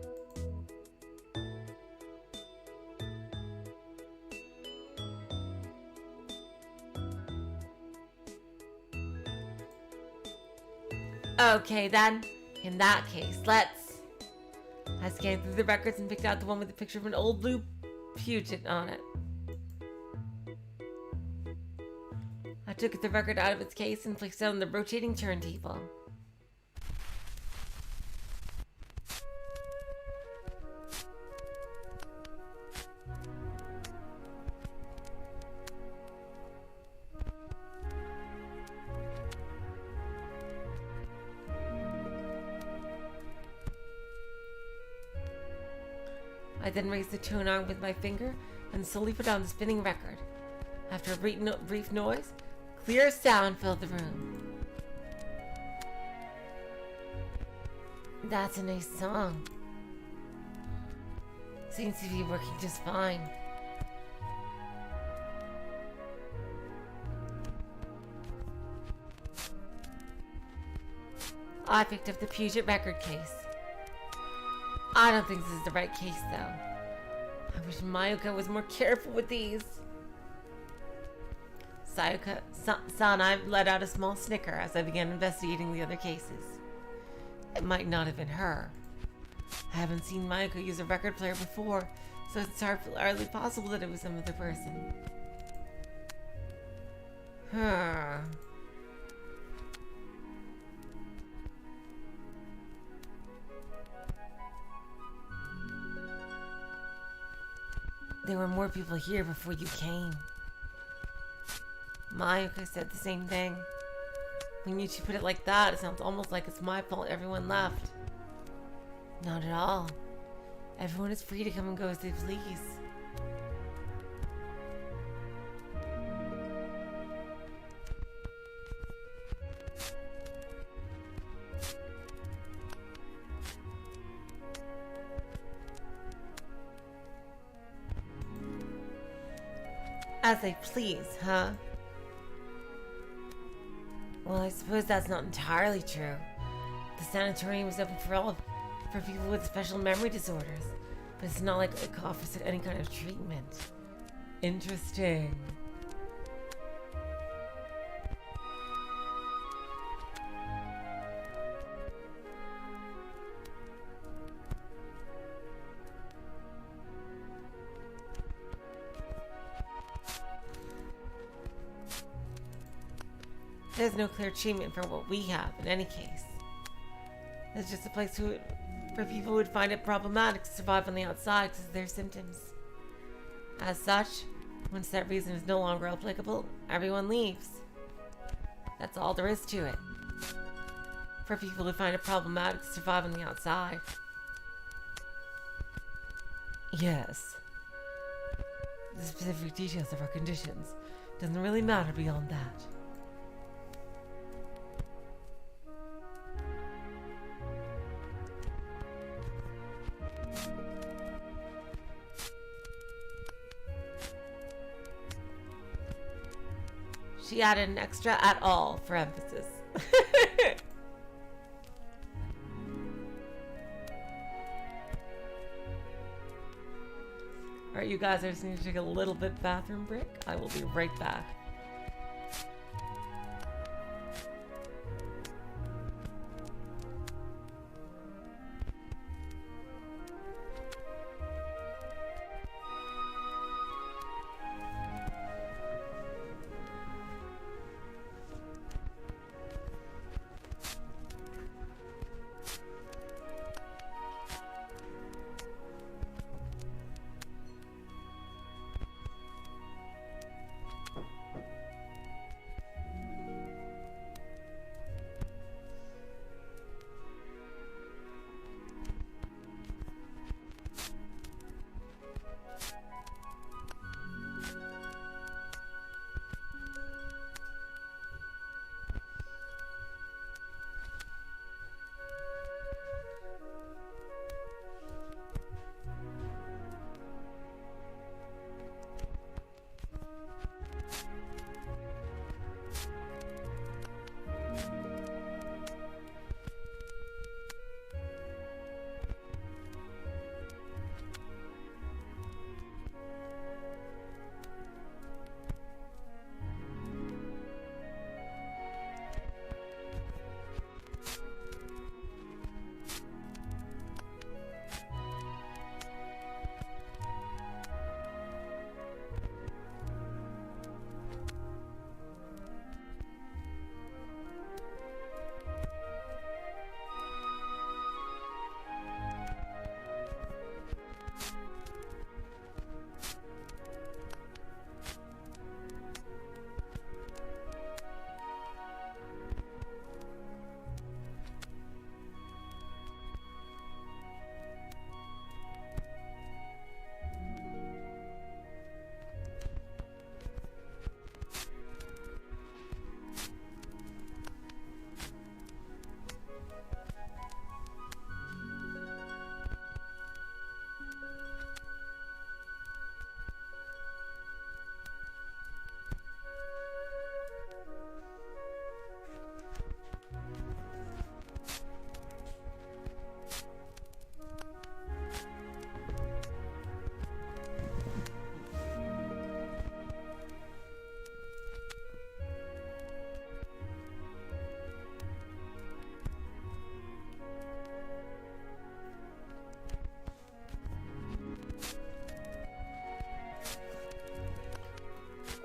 Okay then, in that case, I scanned through the records and picked out the one with the picture of an old blue Puget on it. I took the record out of its case and placed it on the rotating turntable. I then raised the tune arm with my finger and slowly put on the spinning record. After a brief noise, clear sound filled the room. That's a nice song. Seems to be working just fine. I picked up the Puget record case. I don't think this is the right case, though. I wish Mayuko was more careful with these. Sana let out a small snicker as I began investigating the other cases. It might not have been her. I haven't seen Mayuko use a record player before, so it's hardly possible that it was some other person. There were more people here before you came. Mayuko said the same thing. When you two put it like that, it sounds almost like it's my fault everyone left. Not at all. Everyone is free to come and go as they please. As they please, huh? Well, I suppose that's not entirely true. The sanatorium is open for people with special memory disorders, but it's not like it offers any kind of treatment. Interesting. There's no clear treatment for what we have in any case. It's just a place For people who would find it problematic to survive on the outside because of their symptoms. As such, once that reason is no longer applicable, everyone leaves. That's all there is to it. For people who find it problematic to survive on the outside. Yes. The specific details of our conditions doesn't really matter beyond that. She added an extra "at all" for emphasis. Alright, you guys, I just need to take a little bit bathroom break. I will be right back.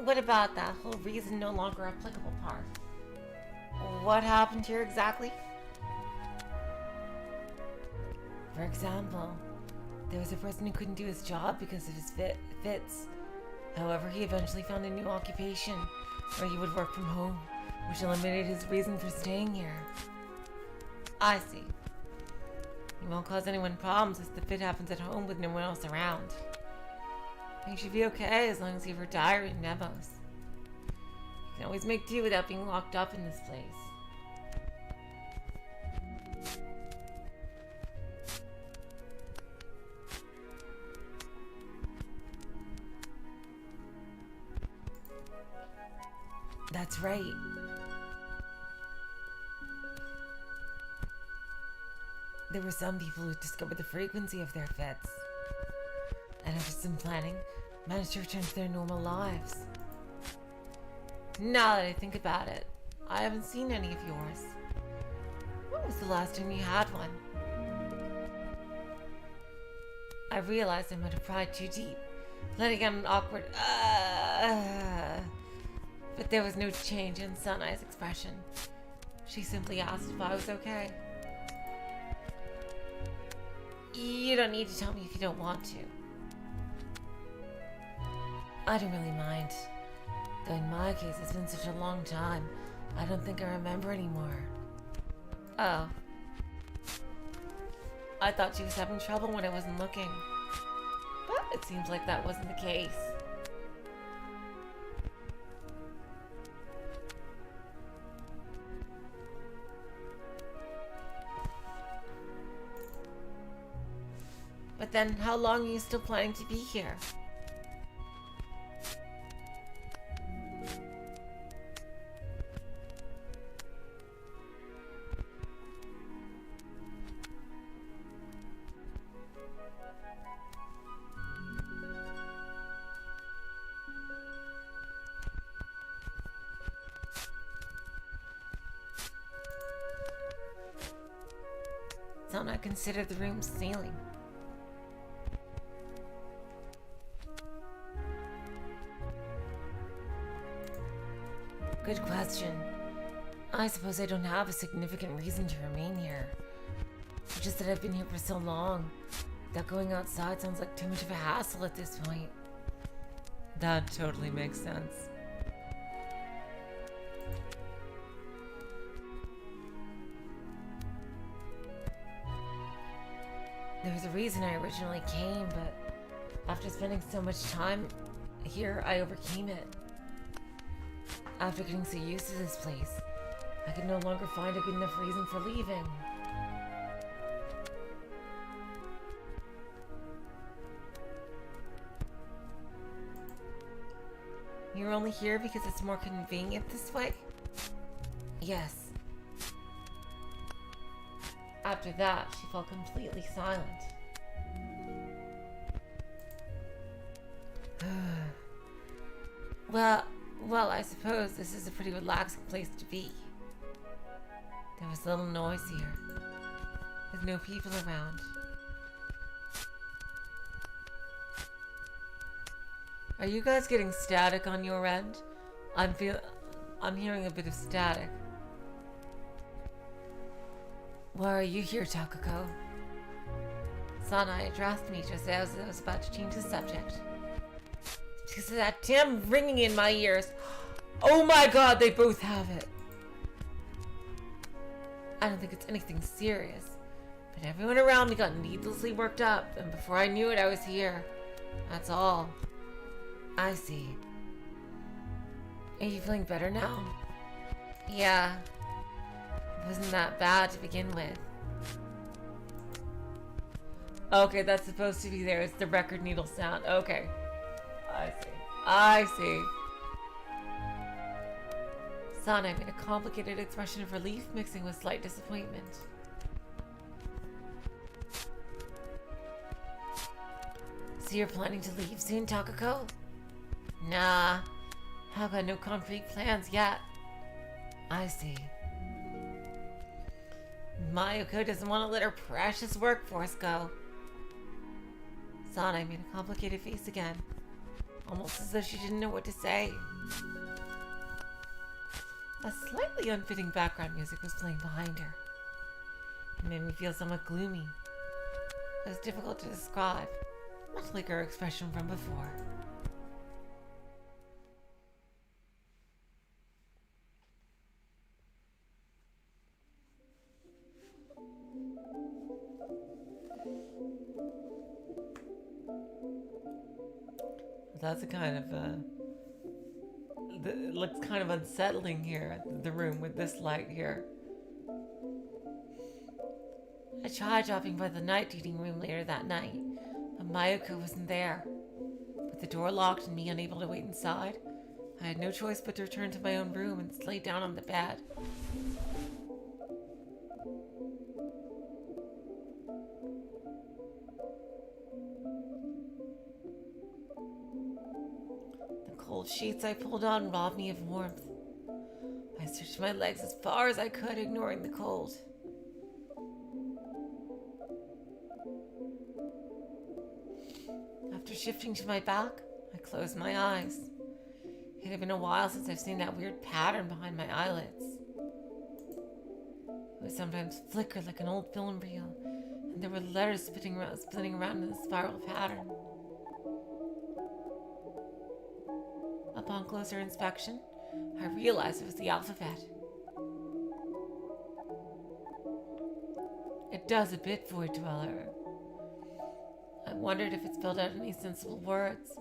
What about that whole reason no longer applicable part? What happened here exactly? For example, there was a person who couldn't do his job because of his fits. However, he eventually found a new occupation where he would work from home, which eliminated his reason for staying here. I see. He won't cause anyone problems as the fit happens at home with no one else around. He should be okay as long as you have her diary and memos. You can always make do without being locked up in this place. That's right. There were some people who discovered the frequency of their fits, and after some planning, managed to return to their normal lives. Now that I think about it, I haven't seen any of yours. When was the last time you had one? I realized I might have pried too deep, letting out an awkward but there was no change in Sunai's expression. She simply asked if I was okay. You don't need to tell me if you don't want to. I don't really mind. Though in my case, it's been such a long time, I don't think I remember anymore. Oh. I thought she was having trouble when I wasn't looking. But it seems like that wasn't the case. But then, how long are you still planning to be here? Don't I consider the room's ceiling? Good question. I suppose I don't have a significant reason to remain here. It's just that I've been here for so long that going outside sounds like too much of a hassle at this point. That totally makes sense. There was a reason I originally came, but after spending so much time here, I overcame it. After getting so used to this place, I could no longer find a good enough reason for leaving. You're only here because it's more convenient this way? Yes. After that, she fell completely silent. Well, I suppose this is a pretty relaxing place to be. There was little noise here, with no people around. Are you guys getting static on your end? I'm hearing a bit of static. Why are you here, Takako? Sana addressed me just as I was about to change the subject. Because of that damn ringing in my ears. Oh my god, they both have it. I don't think it's anything serious, but everyone around me got needlessly worked up, and before I knew it, I was here. That's all. I see. Are you feeling better now? Yeah. It wasn't that bad to begin with. Okay, that's supposed to be there. It's the record needle sound. Okay. I see. Sana made a complicated expression of relief mixing with slight disappointment. So you're planning to leave soon, Takako? Nah. I've got no concrete plans yet. I see. Mayuko doesn't want to let her precious workforce go. Sana made a complicated face again, almost as though she didn't know what to say. A slightly unfitting background music was playing behind her. It made me feel somewhat gloomy. It was difficult to describe, much like her expression from before. That's a kind of, it looks kind of unsettling here, the room with this light here. I tried dropping by the night eating room later that night, but Mayuko wasn't there. With the door locked and me unable to wait inside, I had no choice but to return to my own room and lay down on the bed. Cold sheets I pulled on robbed me of warmth. I stretched my legs as far as I could, ignoring the cold. After shifting to my back, I closed my eyes. It had been a while since I've seen that weird pattern behind my eyelids. It would sometimes flicker like an old film reel, and there were letters spinning around in a spiral pattern. Upon closer inspection, I realized it was the alphabet. It does a bit, Void Dweller. I wondered if it spelled out any sensible words,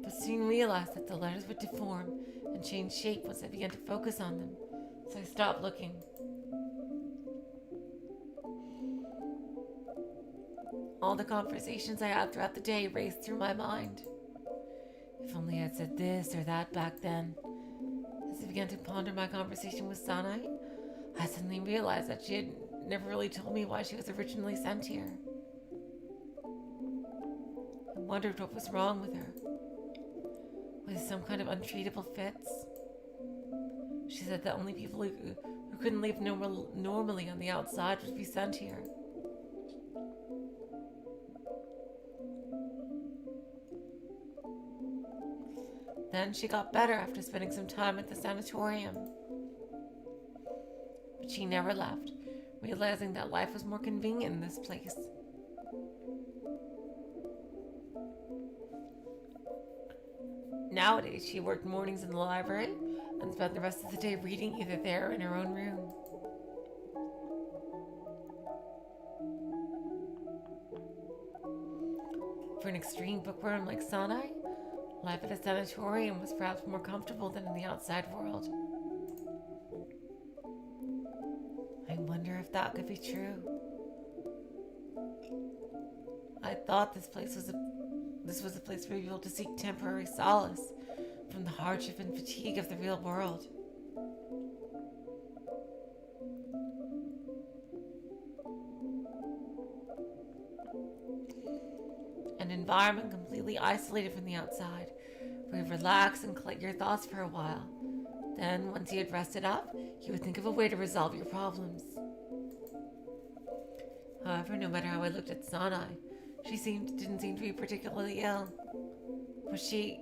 but soon realized that the letters would deform and change shape once I began to focus on them, so I stopped looking. All the conversations I had throughout the day raced through my mind. If only I'd said this or that back then. As I began to ponder my conversation with Sanai, I suddenly realized that she had never really told me why she was originally sent here. I wondered what was wrong with her. Was it some kind of untreatable fits? She said that only people who couldn't live normally on the outside would be sent here. Then she got better after spending some time at the sanatorium. But she never left, realizing that life was more convenient in this place. Nowadays, she worked mornings in the library and spent the rest of the day reading either there or in her own room. For an extreme bookworm like Sanai, life at a sanatorium was perhaps more comfortable than in the outside world. I wonder if that could be true. I thought this was a place for people to seek temporary solace from the hardship and fatigue of the real world. An environment completely isolated from the outside, where you relax and collect your thoughts for a while. Then, once you had rested up, you would think of a way to resolve your problems. However, no matter how I looked at Sanai, she didn't seem to be particularly ill. Was she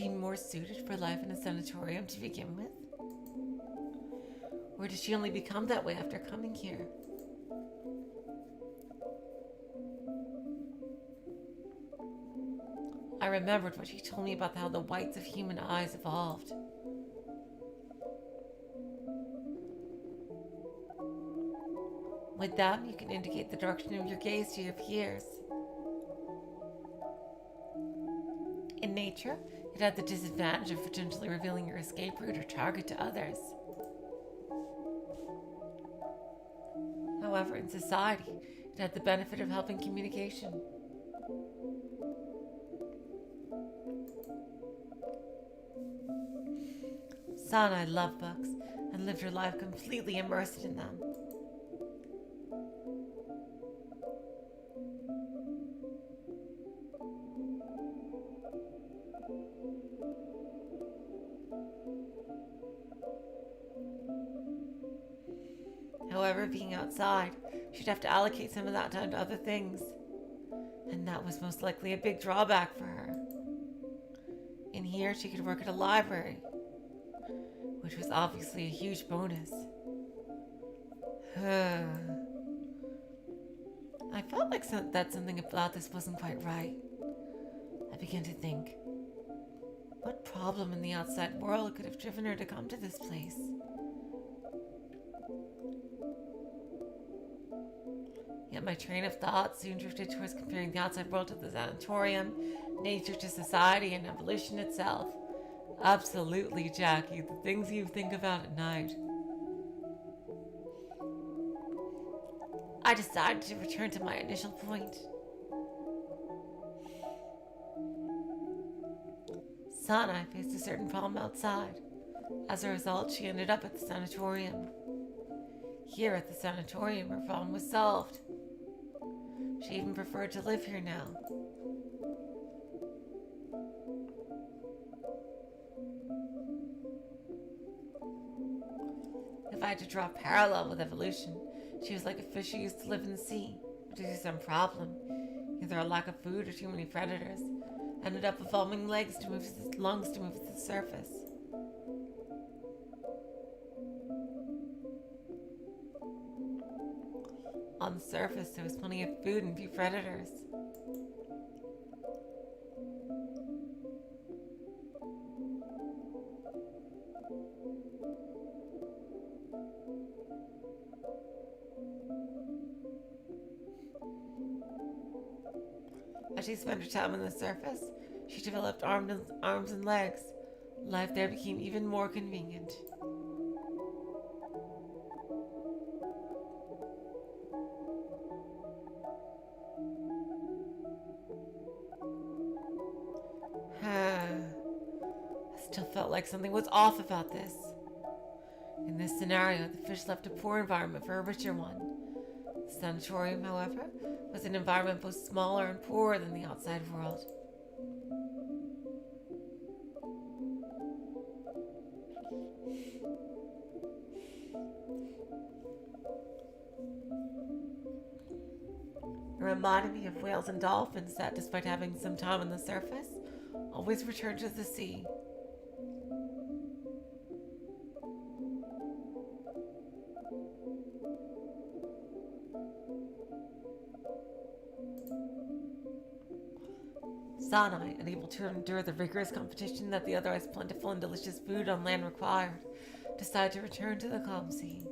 more suited for life in a sanatorium to begin with? Or did she only become that way after coming here? I remembered what she told me about how the whites of human eyes evolved. With them, you can indicate the direction of your gaze to your peers. In nature, it had the disadvantage of potentially revealing your escape route or target to others. However, in society, it had the benefit of helping communication. Sanai loved books and lived her life completely immersed in them. However, being outside, she'd have to allocate some of that time to other things, and that was most likely a big drawback for her. In here, she could work at a library, which was obviously a huge bonus. I felt like that something about this wasn't quite right. I began to think, what problem in the outside world could have driven her to come to this place? Yet my train of thought soon drifted towards comparing the outside world to the sanatorium, nature to society, and evolution itself. Absolutely, Jackie, the things you think about at night. I decided to return to my initial point. Sanai faced a certain problem outside. As a result, she ended up at the sanatorium. Here at the sanatorium, her problem was solved. She even preferred to live here now. If I had to draw a parallel with evolution, she was like a fish who used to live in the sea, but due to some problem, either a lack of food or too many predators, ended up evolving lungs to move to the surface. on the surface there was plenty of food and few predators. As she spent her time on the surface, she developed arms and legs. Life there became even more convenient. I still felt like something was off about this. In this scenario, the fish left a poor environment for a richer one. The sanatorium, however, was an environment both smaller and poorer than the outside world. It reminded me of whales and dolphins that, despite having some time on the surface, always return to the sea. Sanai, unable to endure the rigorous competition that the otherwise plentiful and delicious food on land required, decided to return to the calm sea.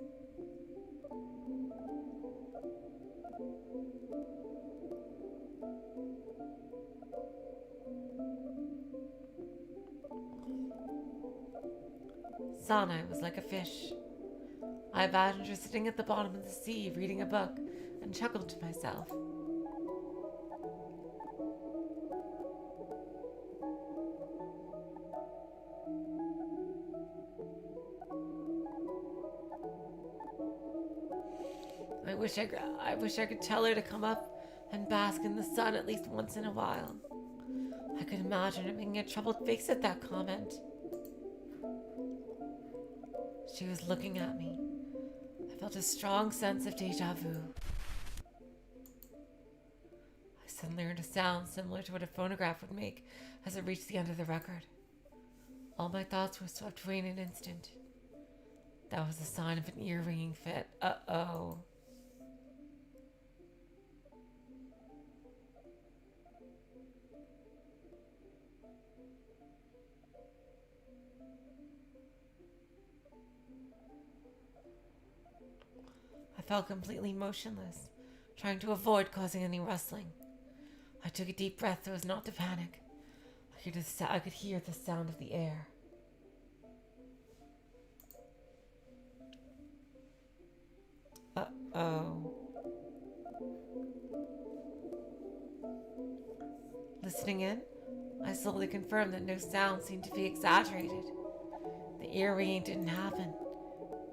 Sanai was like a fish. I imagined her sitting at the bottom of the sea reading a book and chuckled to myself. I wish I could tell her to come up and bask in the sun at least once in a while. I could imagine her making a troubled face at that comment. She was looking at me. I felt a strong sense of deja vu. I suddenly heard a sound similar to what a phonograph would make as it reached the end of the record. All my thoughts were swept away in an instant. That was the sign of an ear-ringing fit. Uh-oh. I felt completely motionless, trying to avoid causing any rustling. I took a deep breath so as not to panic. I could hear the sound of the air. Uh-oh. Listening in, I slowly confirmed that no sound seemed to be exaggerated. The ear ringing didn't happen.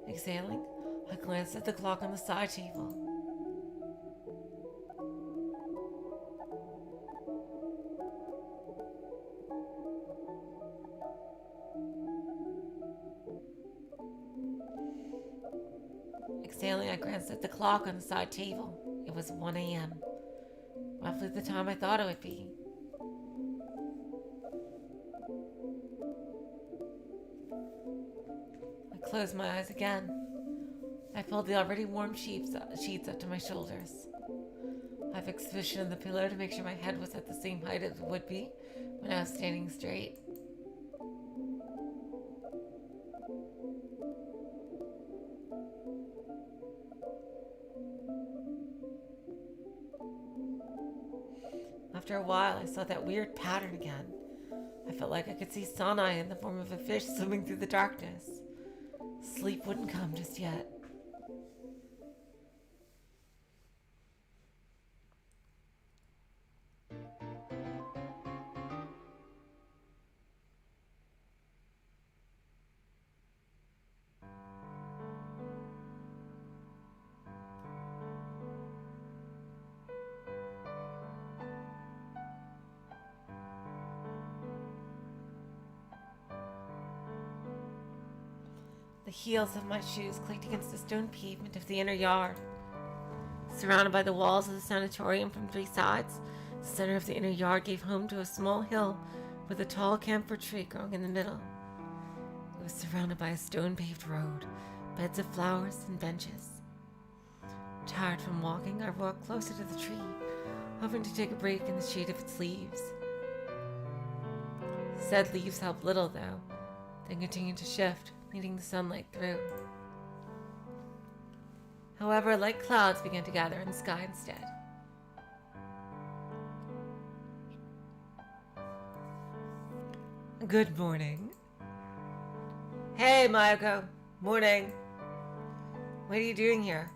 Exhaling, I glanced at the clock on the side table. Exhaling, I glanced at the clock on the side table. It was 1 a.m. Roughly the time I thought it would be. I closed my eyes again. I pulled the already warm sheets up to my shoulders. I fixed the cushion of the pillow to make sure my head was at the same height as it would be when I was standing straight. After a while, I saw that weird pattern again. I felt like I could see Sanai in the form of a fish swimming through the darkness. Sleep wouldn't come just yet. The heels of my shoes clicked against the stone pavement of the inner yard. Surrounded by the walls of the sanatorium from three sides, the center of the inner yard gave home to a small hill with a tall camphor tree growing in the middle. It was surrounded by a stone-paved road, beds of flowers, and benches. Tired from walking, I walked closer to the tree, hoping to take a break in the shade of its leaves. Said leaves helped little, though. They continued to shift, letting the sunlight through. However, light clouds began to gather in the sky instead. Good morning. Hey, Mayako. Morning. What are you doing here?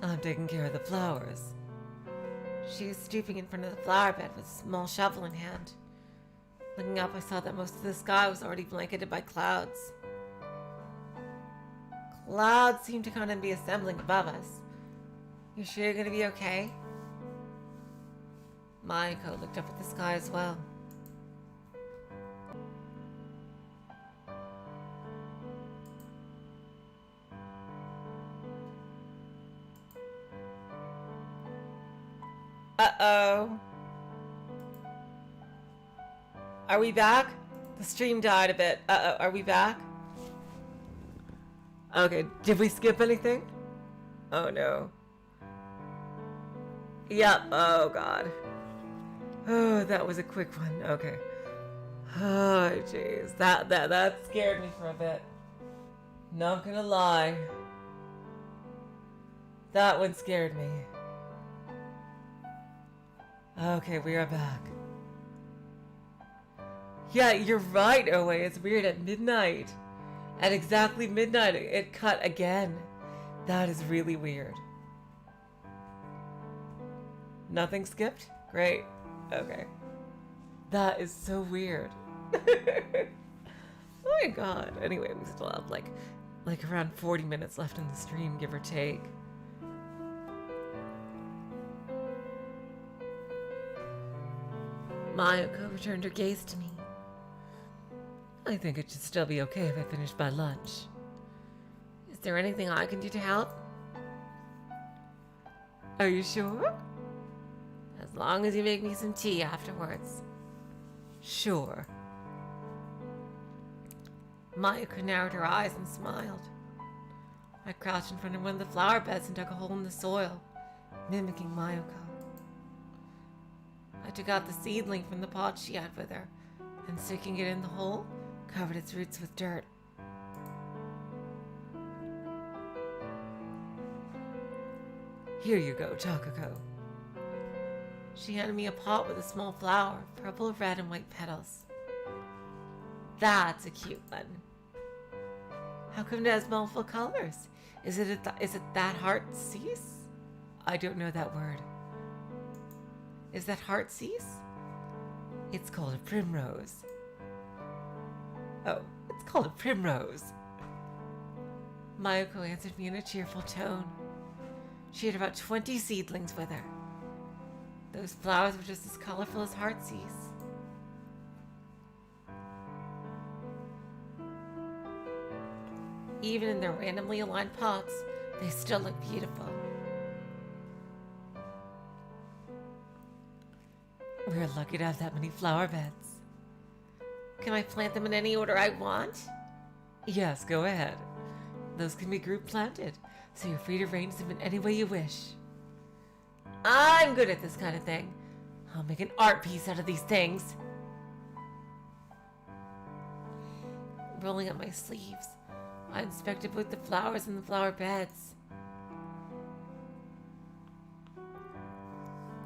I'm taking care of the flowers. She was stooping in front of the flower bed with a small shovel in hand. Looking up, I saw that most of the sky was already blanketed by clouds. Clouds seemed to kind of be assembling above us. You sure you're going to be okay? Mayako looked up at the sky as well. Uh-oh. Are we back? The stream died a bit. Uh-oh, are we back? Okay, did we skip anything? Oh no. Yep, oh god. Oh, that was a quick one. Okay. Oh, jeez. That scared me for a bit. Not gonna lie. That one scared me. Okay, we are back. Yeah, you're right, Owe. It's weird at midnight. At exactly midnight, it cut again. That is really weird. Nothing skipped? Great. Okay. That is so weird. Oh my god. Anyway, we still have like around 40 minutes left in the stream, give or take. Mayako returned her gaze to me. I think it should still be okay if I finish by lunch. Is there anything I can do to help? Are you sure? As long as you make me some tea afterwards. Sure. Mayako narrowed her eyes and smiled. I crouched in front of one of the flower beds and dug a hole in the soil, mimicking Mayako. I took out the seedling from the pot she had with her, and sticking it in the hole, covered its roots with dirt. Here you go, Takako. She handed me a pot with a small flower, purple, red, and white petals. That's a cute one. How come it has multiple colors? Is it that heart cease? I don't know that word. Is that heart cease? It's called a primrose. Oh, it's called a primrose. Mayako answered me in a cheerful tone. She had about 20 seedlings with her. Those flowers were just as colorful as heartsease. Even in their randomly aligned pots, they still look beautiful. We're lucky to have that many flower beds. Can I plant them in any order I want? Yes, go ahead. Those can be group planted, so you're free to arrange them in any way you wish. I'm good at this kind of thing. I'll make an art piece out of these things. Rolling up my sleeves, I inspected both the flowers and the flower beds.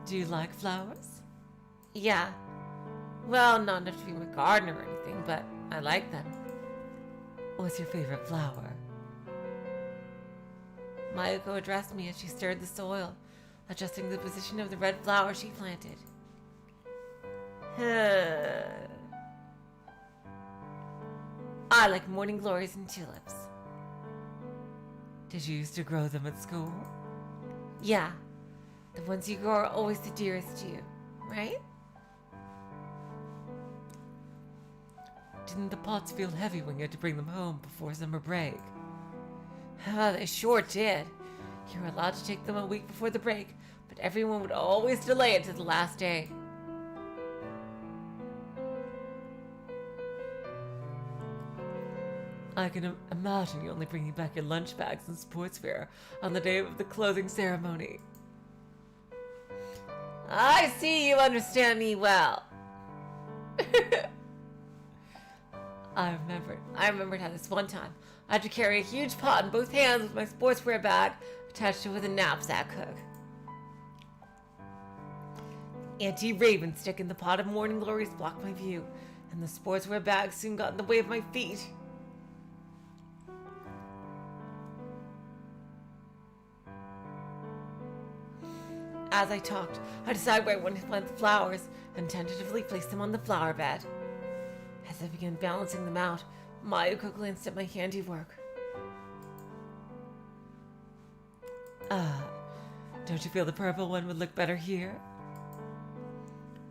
Do you like flowers? Yeah. Well, not enough to be a gardener or anything, but I like them. What's your favorite flower? Mayako addressed me as she stirred the soil, adjusting the position of the red flower she planted. I like morning glories and tulips. Did you used to grow them at school? Yeah. The ones you grow are always the dearest to you, right? Didn't the pots feel heavy when you had to bring them home before summer break? Ah, they sure did. You were allowed to take them a week before the break, but everyone would always delay it to the last day. I can imagine you only bringing back your lunch bags and sportswear on the day of the closing ceremony. I see you understand me well. I remembered how this one time I had to carry a huge pot in both hands with my sportswear bag attached to it with a knapsack hook. Anti-raven stick in the pot of morning glories blocked my view, and the sportswear bag soon got in the way of my feet. As I talked, I decided where I wanted to plant the flowers and tentatively placed them on the flower bed. As I began balancing them out, Mayuko glanced at my handiwork. Don't you feel the purple one would look better here?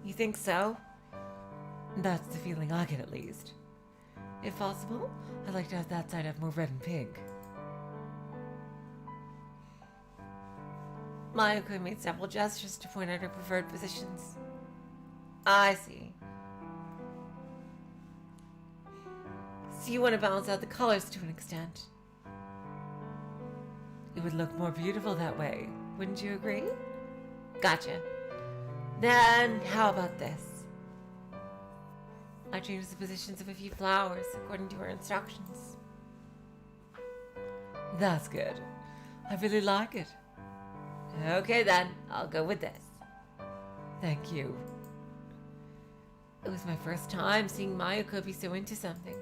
You think so? That's the feeling I get, at least. If possible, I'd like to have that side have more red and pink. Mayuko made several gestures to point out her preferred positions. I see. So you want to balance out the colors to an extent. It would look more beautiful that way, wouldn't you agree? Gotcha. Then, how about this? I changed the positions of a few flowers according to her instructions. That's good. I really like it. Okay then, I'll go with this. Thank you. It was my first time seeing Mayuko be so into something.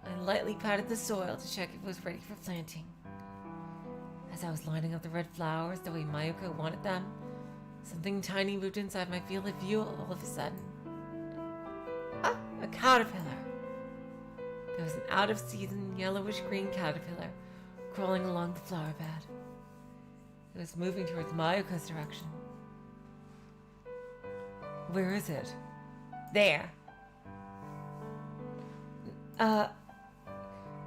I lightly patted the soil to check if it was ready for planting. As I was lining up the red flowers the way Mayuko wanted them, something tiny moved inside my field of view all of a sudden. Ah, a caterpillar. There was an out-of-season, yellowish-green caterpillar crawling along the flower bed. It was moving towards Mayuko's direction. Where is it? There.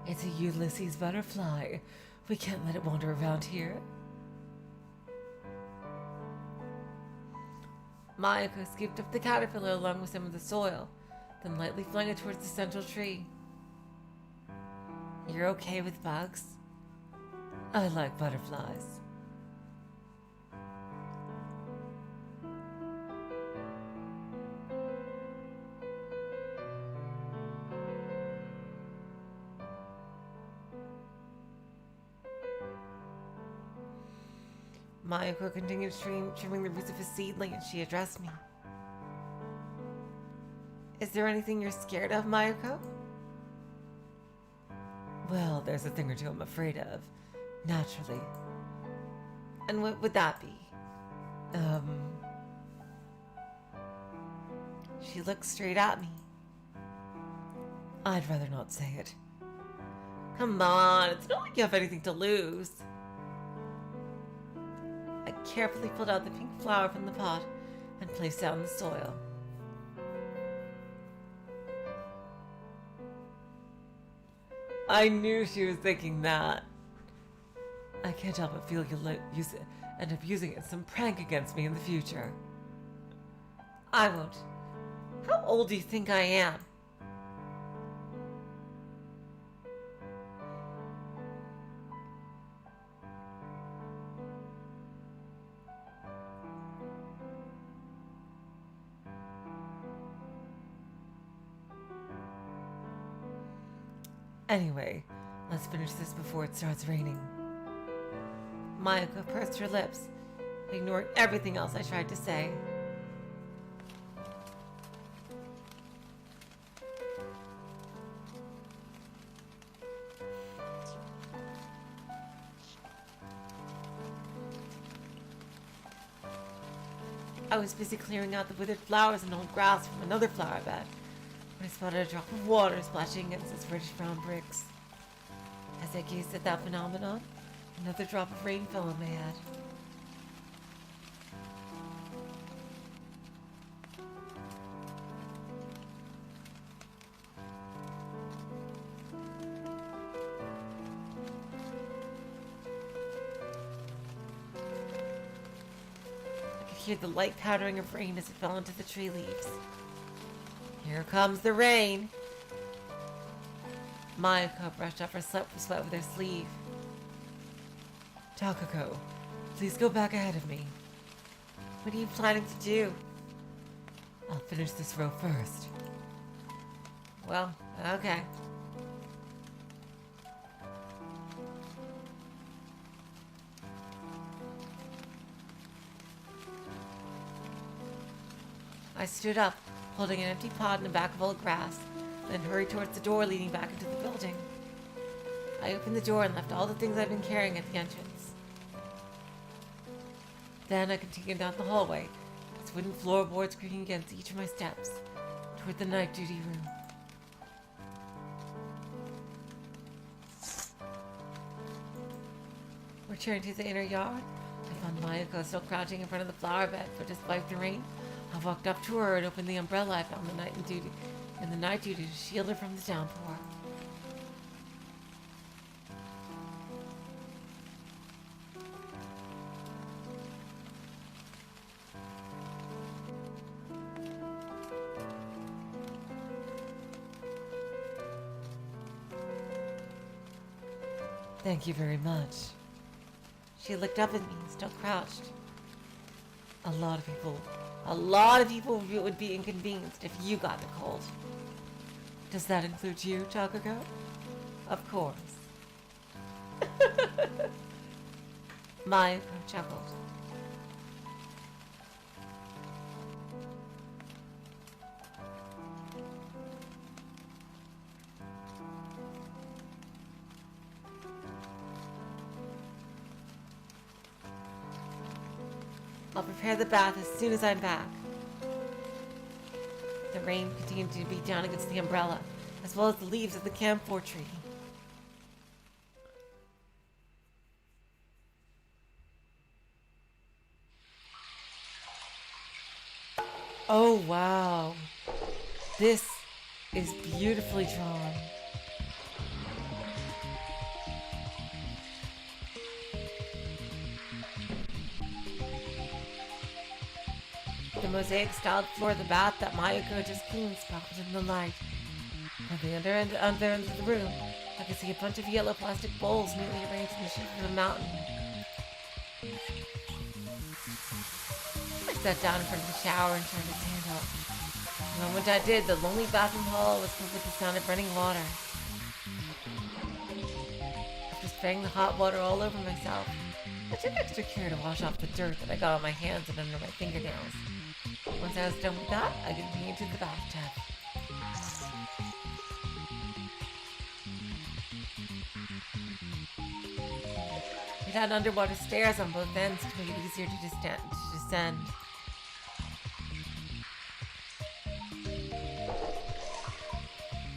It's a Ulysses butterfly. We can't let it wander around here. Mayuko scooped up the caterpillar along with some of the soil, then lightly flung it towards the central tree. You're okay with bugs? I like butterflies. Mayuko continued trimming the roots of his seedling as she addressed me. Is there anything you're scared of, Mayuko? Well, there's a thing or two I'm afraid of, naturally. And what would that be? She looked straight at me. I'd rather not say it. Come on, it's not like you have anything to lose. I carefully pulled out the pink flower from the pot and placed it out in the soil. I knew she was thinking that. I can't help but feel you'll end up using it as some prank against me in the future. I won't. How old do you think I am? Anyway, let's finish this before it starts raining. Mayuko pursed her lips, ignoring everything else I tried to say. I was busy clearing out the withered flowers and old grass from another flower bed when I spotted a drop of water splashing against its reddish brown bricks. As I gazed at that phenomenon, another drop of rain fell on my head. hear the light pattering of rain as it fell into the tree leaves. Here comes the rain. Mayuko brushed off her sweat with her sleeve. Takako, please go back ahead of me. What are you planning to do? I'll finish this row first. Well, okay. I stood up, holding an empty pot in a bag of old grass, then hurried towards the door leading back into the building. I opened the door and left all the things I'd been carrying at the entrance. Then I continued down the hallway, its wooden floorboards creaking against each of my steps, toward the night duty room. Returning to the inner yard, I found Mayuko still crouching in front of the flower bed, but despite the rain, I walked up to her and opened the umbrella I found in the night duty to shield her from the downpour. Thank you very much. She looked up at me, still crouched. A lot of people would be inconvenienced if you got the cold. Does that include you, Takako? Of course. Mayuko chuckled. I'll prepare the bath as soon as I'm back. The rain continued to beat down against the umbrella, as well as the leaves of the camphor tree. Oh wow, this is beautifully drawn. The mosaic-styled floor of the bath that Mayuko just cleaned sparkled in the light. At the other end of the room, I could see a bunch of yellow plastic bowls neatly arranged in the shape of a mountain. I sat down in front of the shower and turned its handle. The moment I did, the lonely bathroom hall was filled with the sound of running water. After spraying the hot water all over myself, I took extra care to wash off the dirt that I got on my hands and under my fingernails. Once I was done with that, I continued to the bathtub. It had underwater stairs on both ends to make it easier to descend.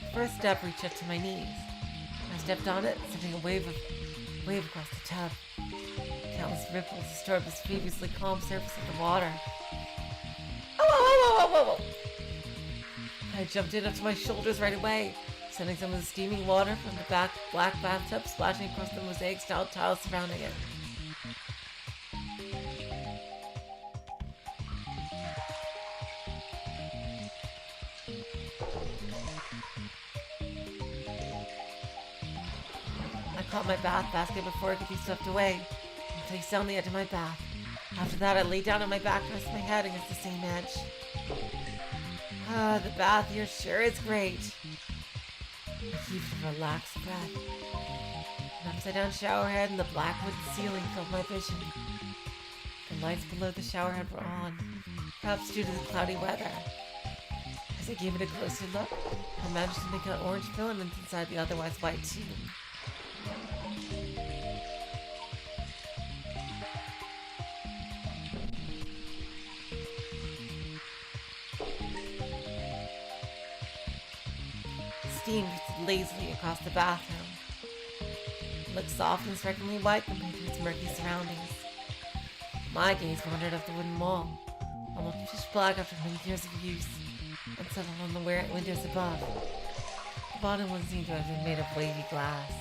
The first step reached up to my knees. I stepped on it, sending a wave across the tub. Countless ripples disturbed the previously calm surface of the water. Oh! I jumped in up to my shoulders right away, sending some of the steaming water from the black bathtub splashing across the mosaic-style tiles surrounding it. I caught my bath basket before it could be swept away and placed on the edge of my bath. After that, I lay down on my back to rest my head against the same edge. The bath here sure is great. I heaved a relaxed breath. An upside-down shower head and the black wooden ceiling filled my vision. The lights below the shower head were on, perhaps due to the cloudy weather. As I gave it a closer look, I managed to make out orange filaments inside the otherwise white tube. Steam drifted lazily across the bathroom. It looked soft and strikingly white compared to its murky surroundings. My gaze wandered up the wooden wall, almost pitch black after many years of use, and settled on the windows above. The bottom one seemed to have been made of wavy glass.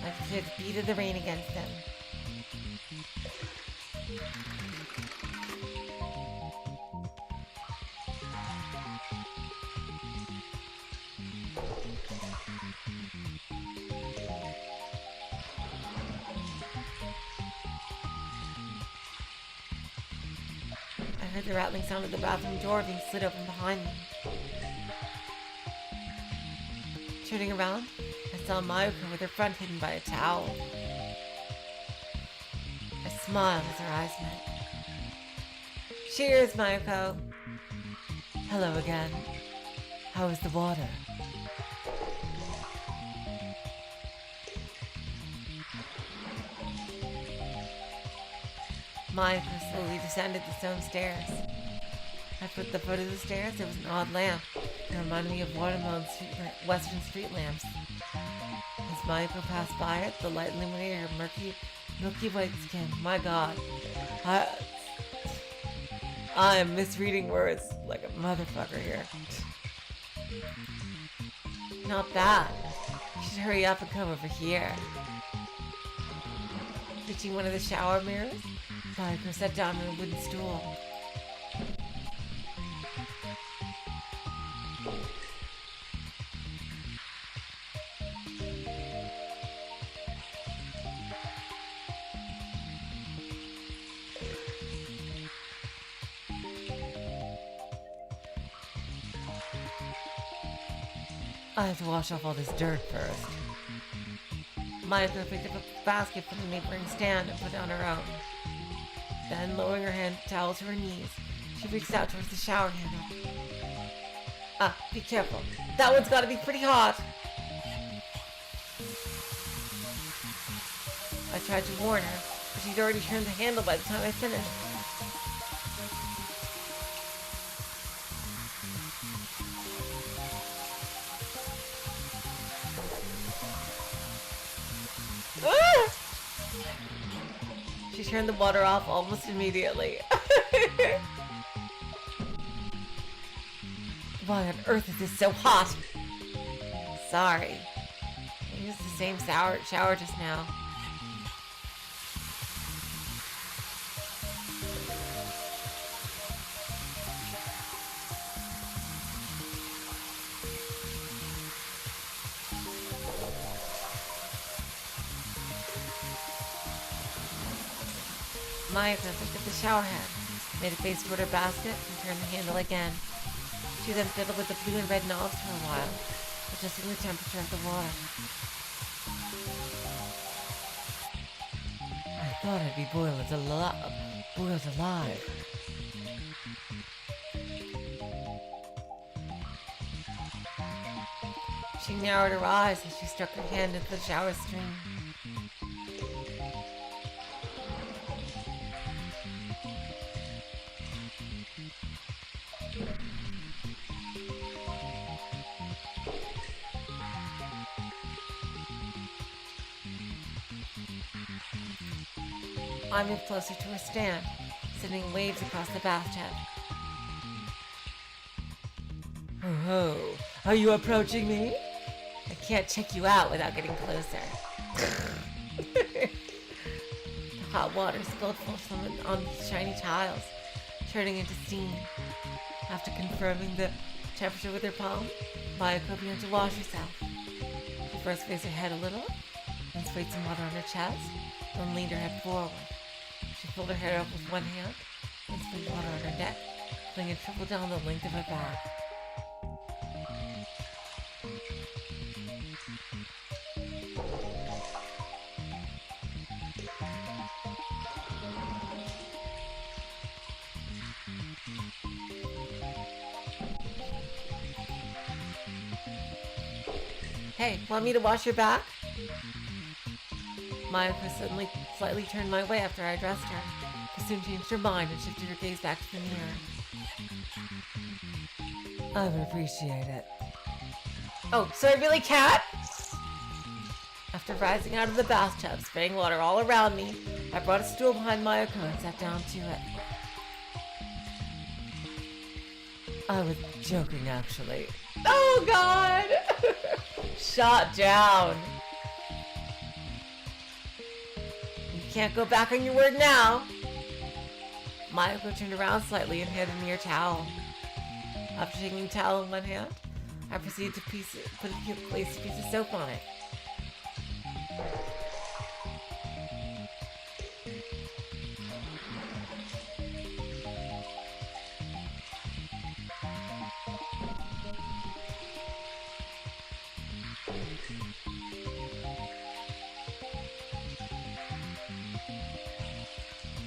I can hear the beat of the rain against them. I heard the rattling sound of the bathroom door being slid open behind me. Turning around, I saw Mayuko with her front hidden by a towel. I smiled as our eyes met. Cheers, Mayuko. Hello again. How is the water? Mayuko slowly descended the stone stairs. At the foot of the stairs, there was an odd lamp that reminded me of watermelon western street lamps. As Mayuko passed by it, the light illuminated her milky white skin. My God. I am misreading words like a motherfucker here. Not bad. You should hurry up and come over here. Reaching one of the shower mirrors, Mayuko sat down on a wooden stool. I have to wash off all this dirt first. Mayuko picked up a basket from the neighboring stand and put it on her own. Then, lowering her hand towel to her knees, she reached out towards the shower handle. Ah, be careful. That one's gotta be pretty hot. I tried to warn her, but she'd already turned the handle by the time I finished. She turned the water off almost immediately. Why on earth is this so hot? Sorry. I used the same shower just now. Mayuko picked up the shower head, made a face toward her basket, and turned the handle again. She then fiddled with the blue and red knobs for a while, adjusting the temperature of the water. I thought I'd be boiled alive. She narrowed her eyes as she stuck her hand into the shower stream. I moved closer to her stand, sending waves across the bathtub. Oh, are you approaching me? I can't check you out without getting closer. The hot water spilled on the shiny tiles, turning into steam. After confirming the temperature with her palm, Mayuko began to wash herself. She first raised her head a little, then sprayed some water on her chest, then leaned her head forward. She pulled her hair up with one hand, then sprayed water on her neck, letting it trickle down the length of her back. Hey, want me to wash your back? Mayuko suddenly slightly turned my way after I addressed her, but soon changed her mind and shifted her gaze back to the mirror. I would appreciate it. Oh, so I really can't? After rising out of the bathtub, spraying water all around me, I brought a stool behind Mayuko and sat down to it. I was joking, actually. Oh, God! Shot down. You can't go back on your word now. Mayuko turned around slightly and handed me her towel. After taking the towel in one hand, I proceeded to place a piece of soap on it.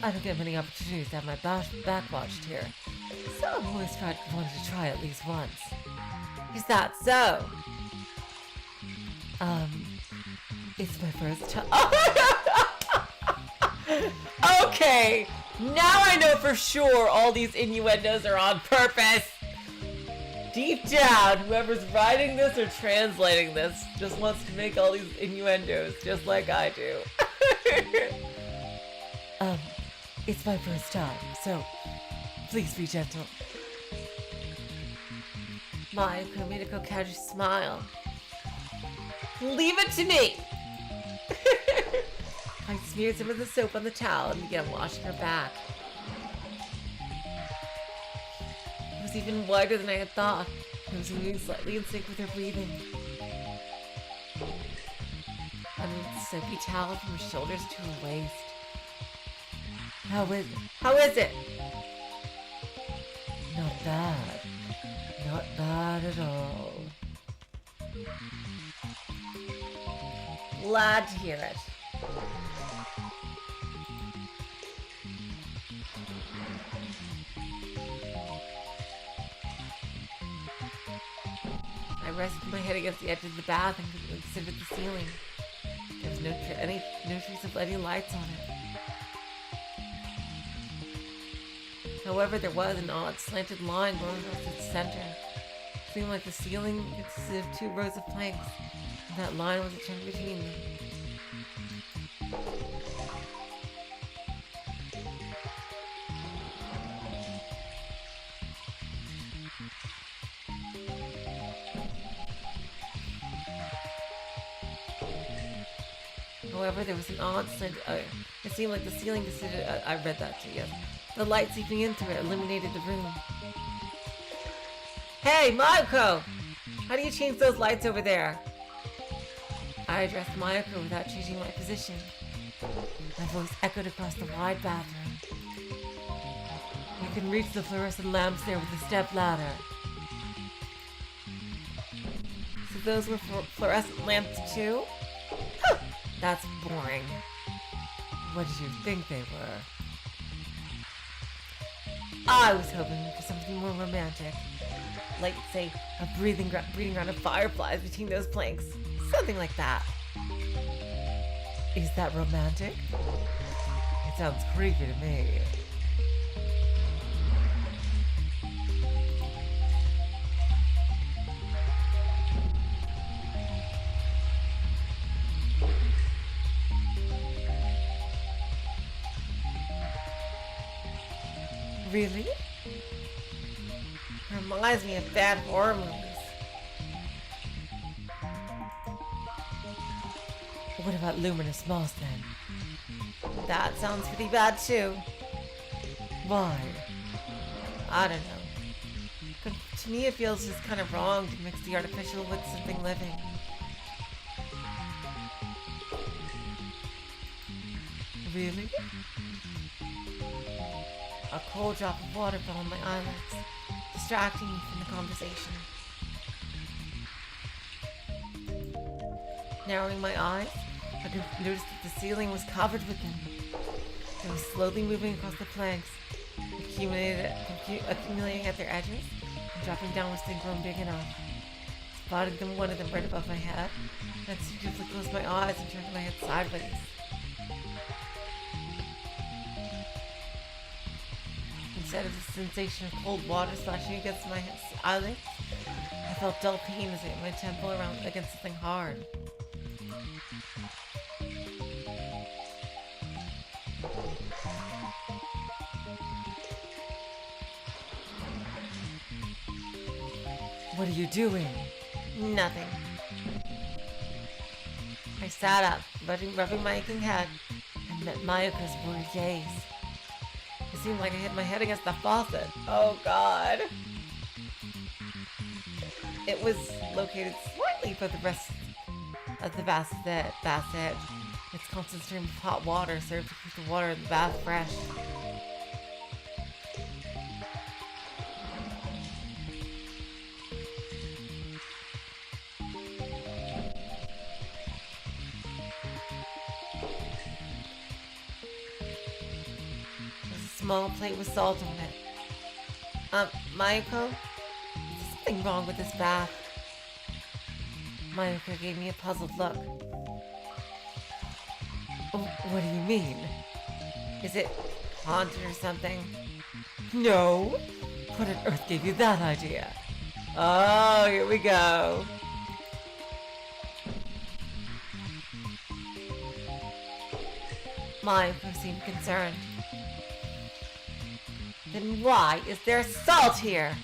I don't get many opportunities to have my back watched here, so I've always wanted to try at least once. Is that so? It's my first time. Okay, now I know for sure all these innuendos are on purpose. Deep down, whoever's writing this or translating this just wants to make all these innuendos just like I do. It's my first time, so please be gentle. Mayuko made a coquettish smile. Leave it to me! I smeared some of the soap on the towel and began washing her back. It was even wider than I had thought. It was moving slightly in sync with her breathing. I moved the soapy towel from her shoulders to her waist. How is it? How is it? Not bad. Not bad at all. Glad to hear it. I rested my head against the edge of the bath and considered the ceiling. There was no trace of any lights on it. However, there was an odd slanted line going across its center. It seemed like the ceiling consisted of 2 rows of planks, and that line was a chunk between them. However, there was an odd slanted... it seemed like the ceiling consisted... I read that too, yes. The light seeping into it illuminated the room. Hey, Mayuko! How do you change those lights over there? I addressed Mayuko without changing my position. My voice echoed across the wide bathroom. You can reach the fluorescent lamps there with a step ladder. So those were fluorescent lamps too? Huh, that's boring. What did you think they were? I was hoping for something more romantic. Like, say, a breeding ground of fireflies between those planks. Something like that. Is that romantic? It sounds creepy to me. Really? Reminds me of bad horror movies. What about luminous moss then? That sounds pretty bad too. Why? I don't know. To me it feels just kind of wrong to mix the artificial with something living. Really? A cold drop of water fell on my eyelids, distracting me from the conversation. Narrowing my eyes, I could notice that the ceiling was covered with them. They were slowly moving across the planks, accumulating at their edges, and dropping down once they'd grown big enough. Spotted one of them right above my head, and instinctively closed my eyes and turned my head sideways. Instead of the sensation of cold water splashing against my eyelids, I felt dull pain as I hit my temple around against something hard. What are you doing? Nothing. I sat up, rubbing my aching head, and met Mayuko's worried gaze. It seemed like I hit my head against the faucet. Oh God. It was located slightly from the rest of the bath edge. Its constant stream of hot water served to keep the water in the bath fresh. There's a small plate with salt on it. Mayuko? Is something wrong with this bath? Mayuko gave me a puzzled look. What do you mean? Is it haunted or something? No. What on earth gave you that idea? Oh, here we go. Mayuko seemed concerned. Then why is there salt here?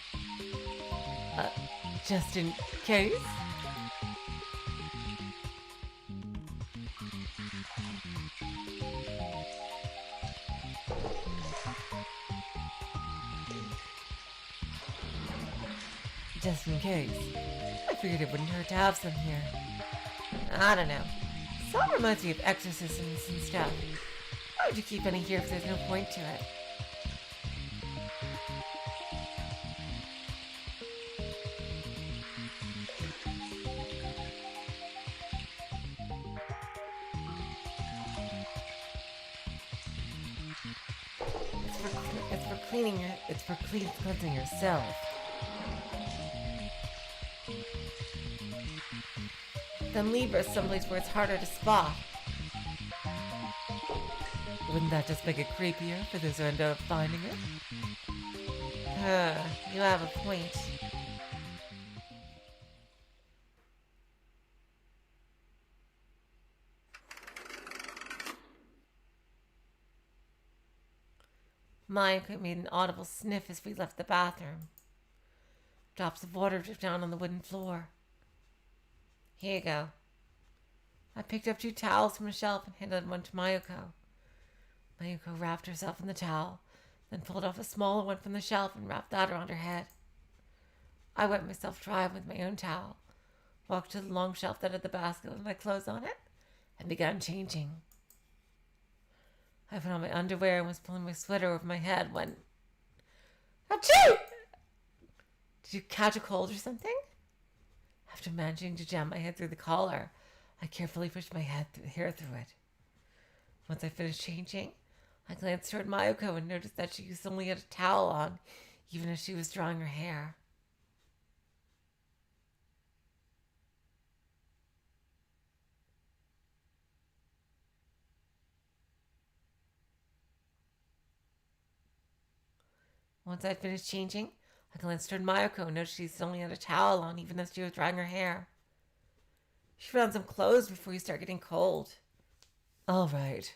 Just in case? Just in case. I figured it wouldn't hurt to have some here. I don't know. Salt reminds me of exorcisms and stuff. Why would you keep any here if there's no point to it? It's for cleansing yourself. Then leave it someplace where it's harder to spot. Wouldn't that just make it creepier for those who end up finding it? You have a point. Mayuko made an audible sniff as we left the bathroom. Drops of water dripped down on the wooden floor. Here you go. I picked up 2 towels from a shelf and handed one to Mayuko. Mayuko wrapped herself in the towel, then pulled off a smaller one from the shelf and wrapped that around her head. I wiped myself dry with my own towel, walked to the long shelf that had the basket with my clothes on it, and began changing. I put on my underwear and was pulling my sweater over my head when... Achoo! Did you catch a cold or something? After managing to jam my head through the collar, I carefully pushed my hair through it. Once I finished changing, I glanced toward Mayuko and noticed that she only had a towel on, even as she was drying her hair. Once I'd finished changing, I glanced toward Mayuko and noticed she only had a towel on, even as she was drying her hair. You should put on some clothes before you start getting cold. All right.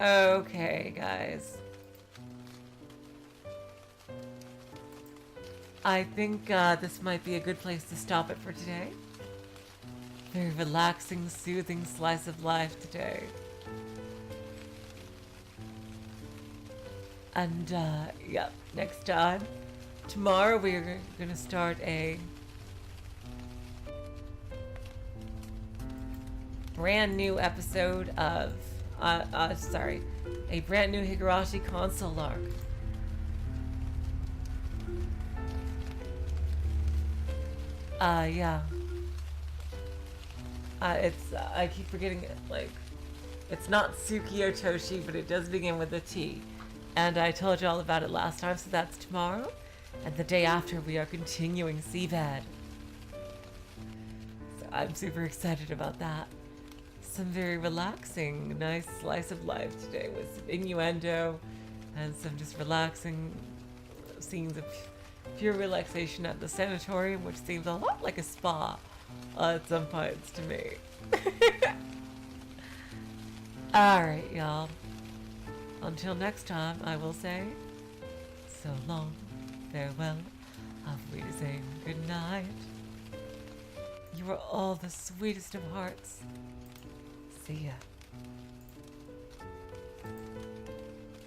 Okay, guys. I think this might be a good place to stop it for today. Very relaxing, soothing slice of life today. And, yep, next time. Tomorrow we're gonna start a brand new episode of, a brand new Higurashi console arc. Yeah. I keep forgetting it, like, it's not Tsukiyo Toshi, but it does begin with a T. And I told you all about it last time, so that's tomorrow. And the day after, we are continuing Seabed. So I'm super excited about that. Some very relaxing, nice slice of life today with some innuendo and some just relaxing scenes of pure relaxation at the sanatorium, which seems a lot like a spa at some points to me. Alright, y'all. Until next time, I will say, so long, farewell, auf Wiedersehen, good night. You are all the sweetest of hearts. See ya.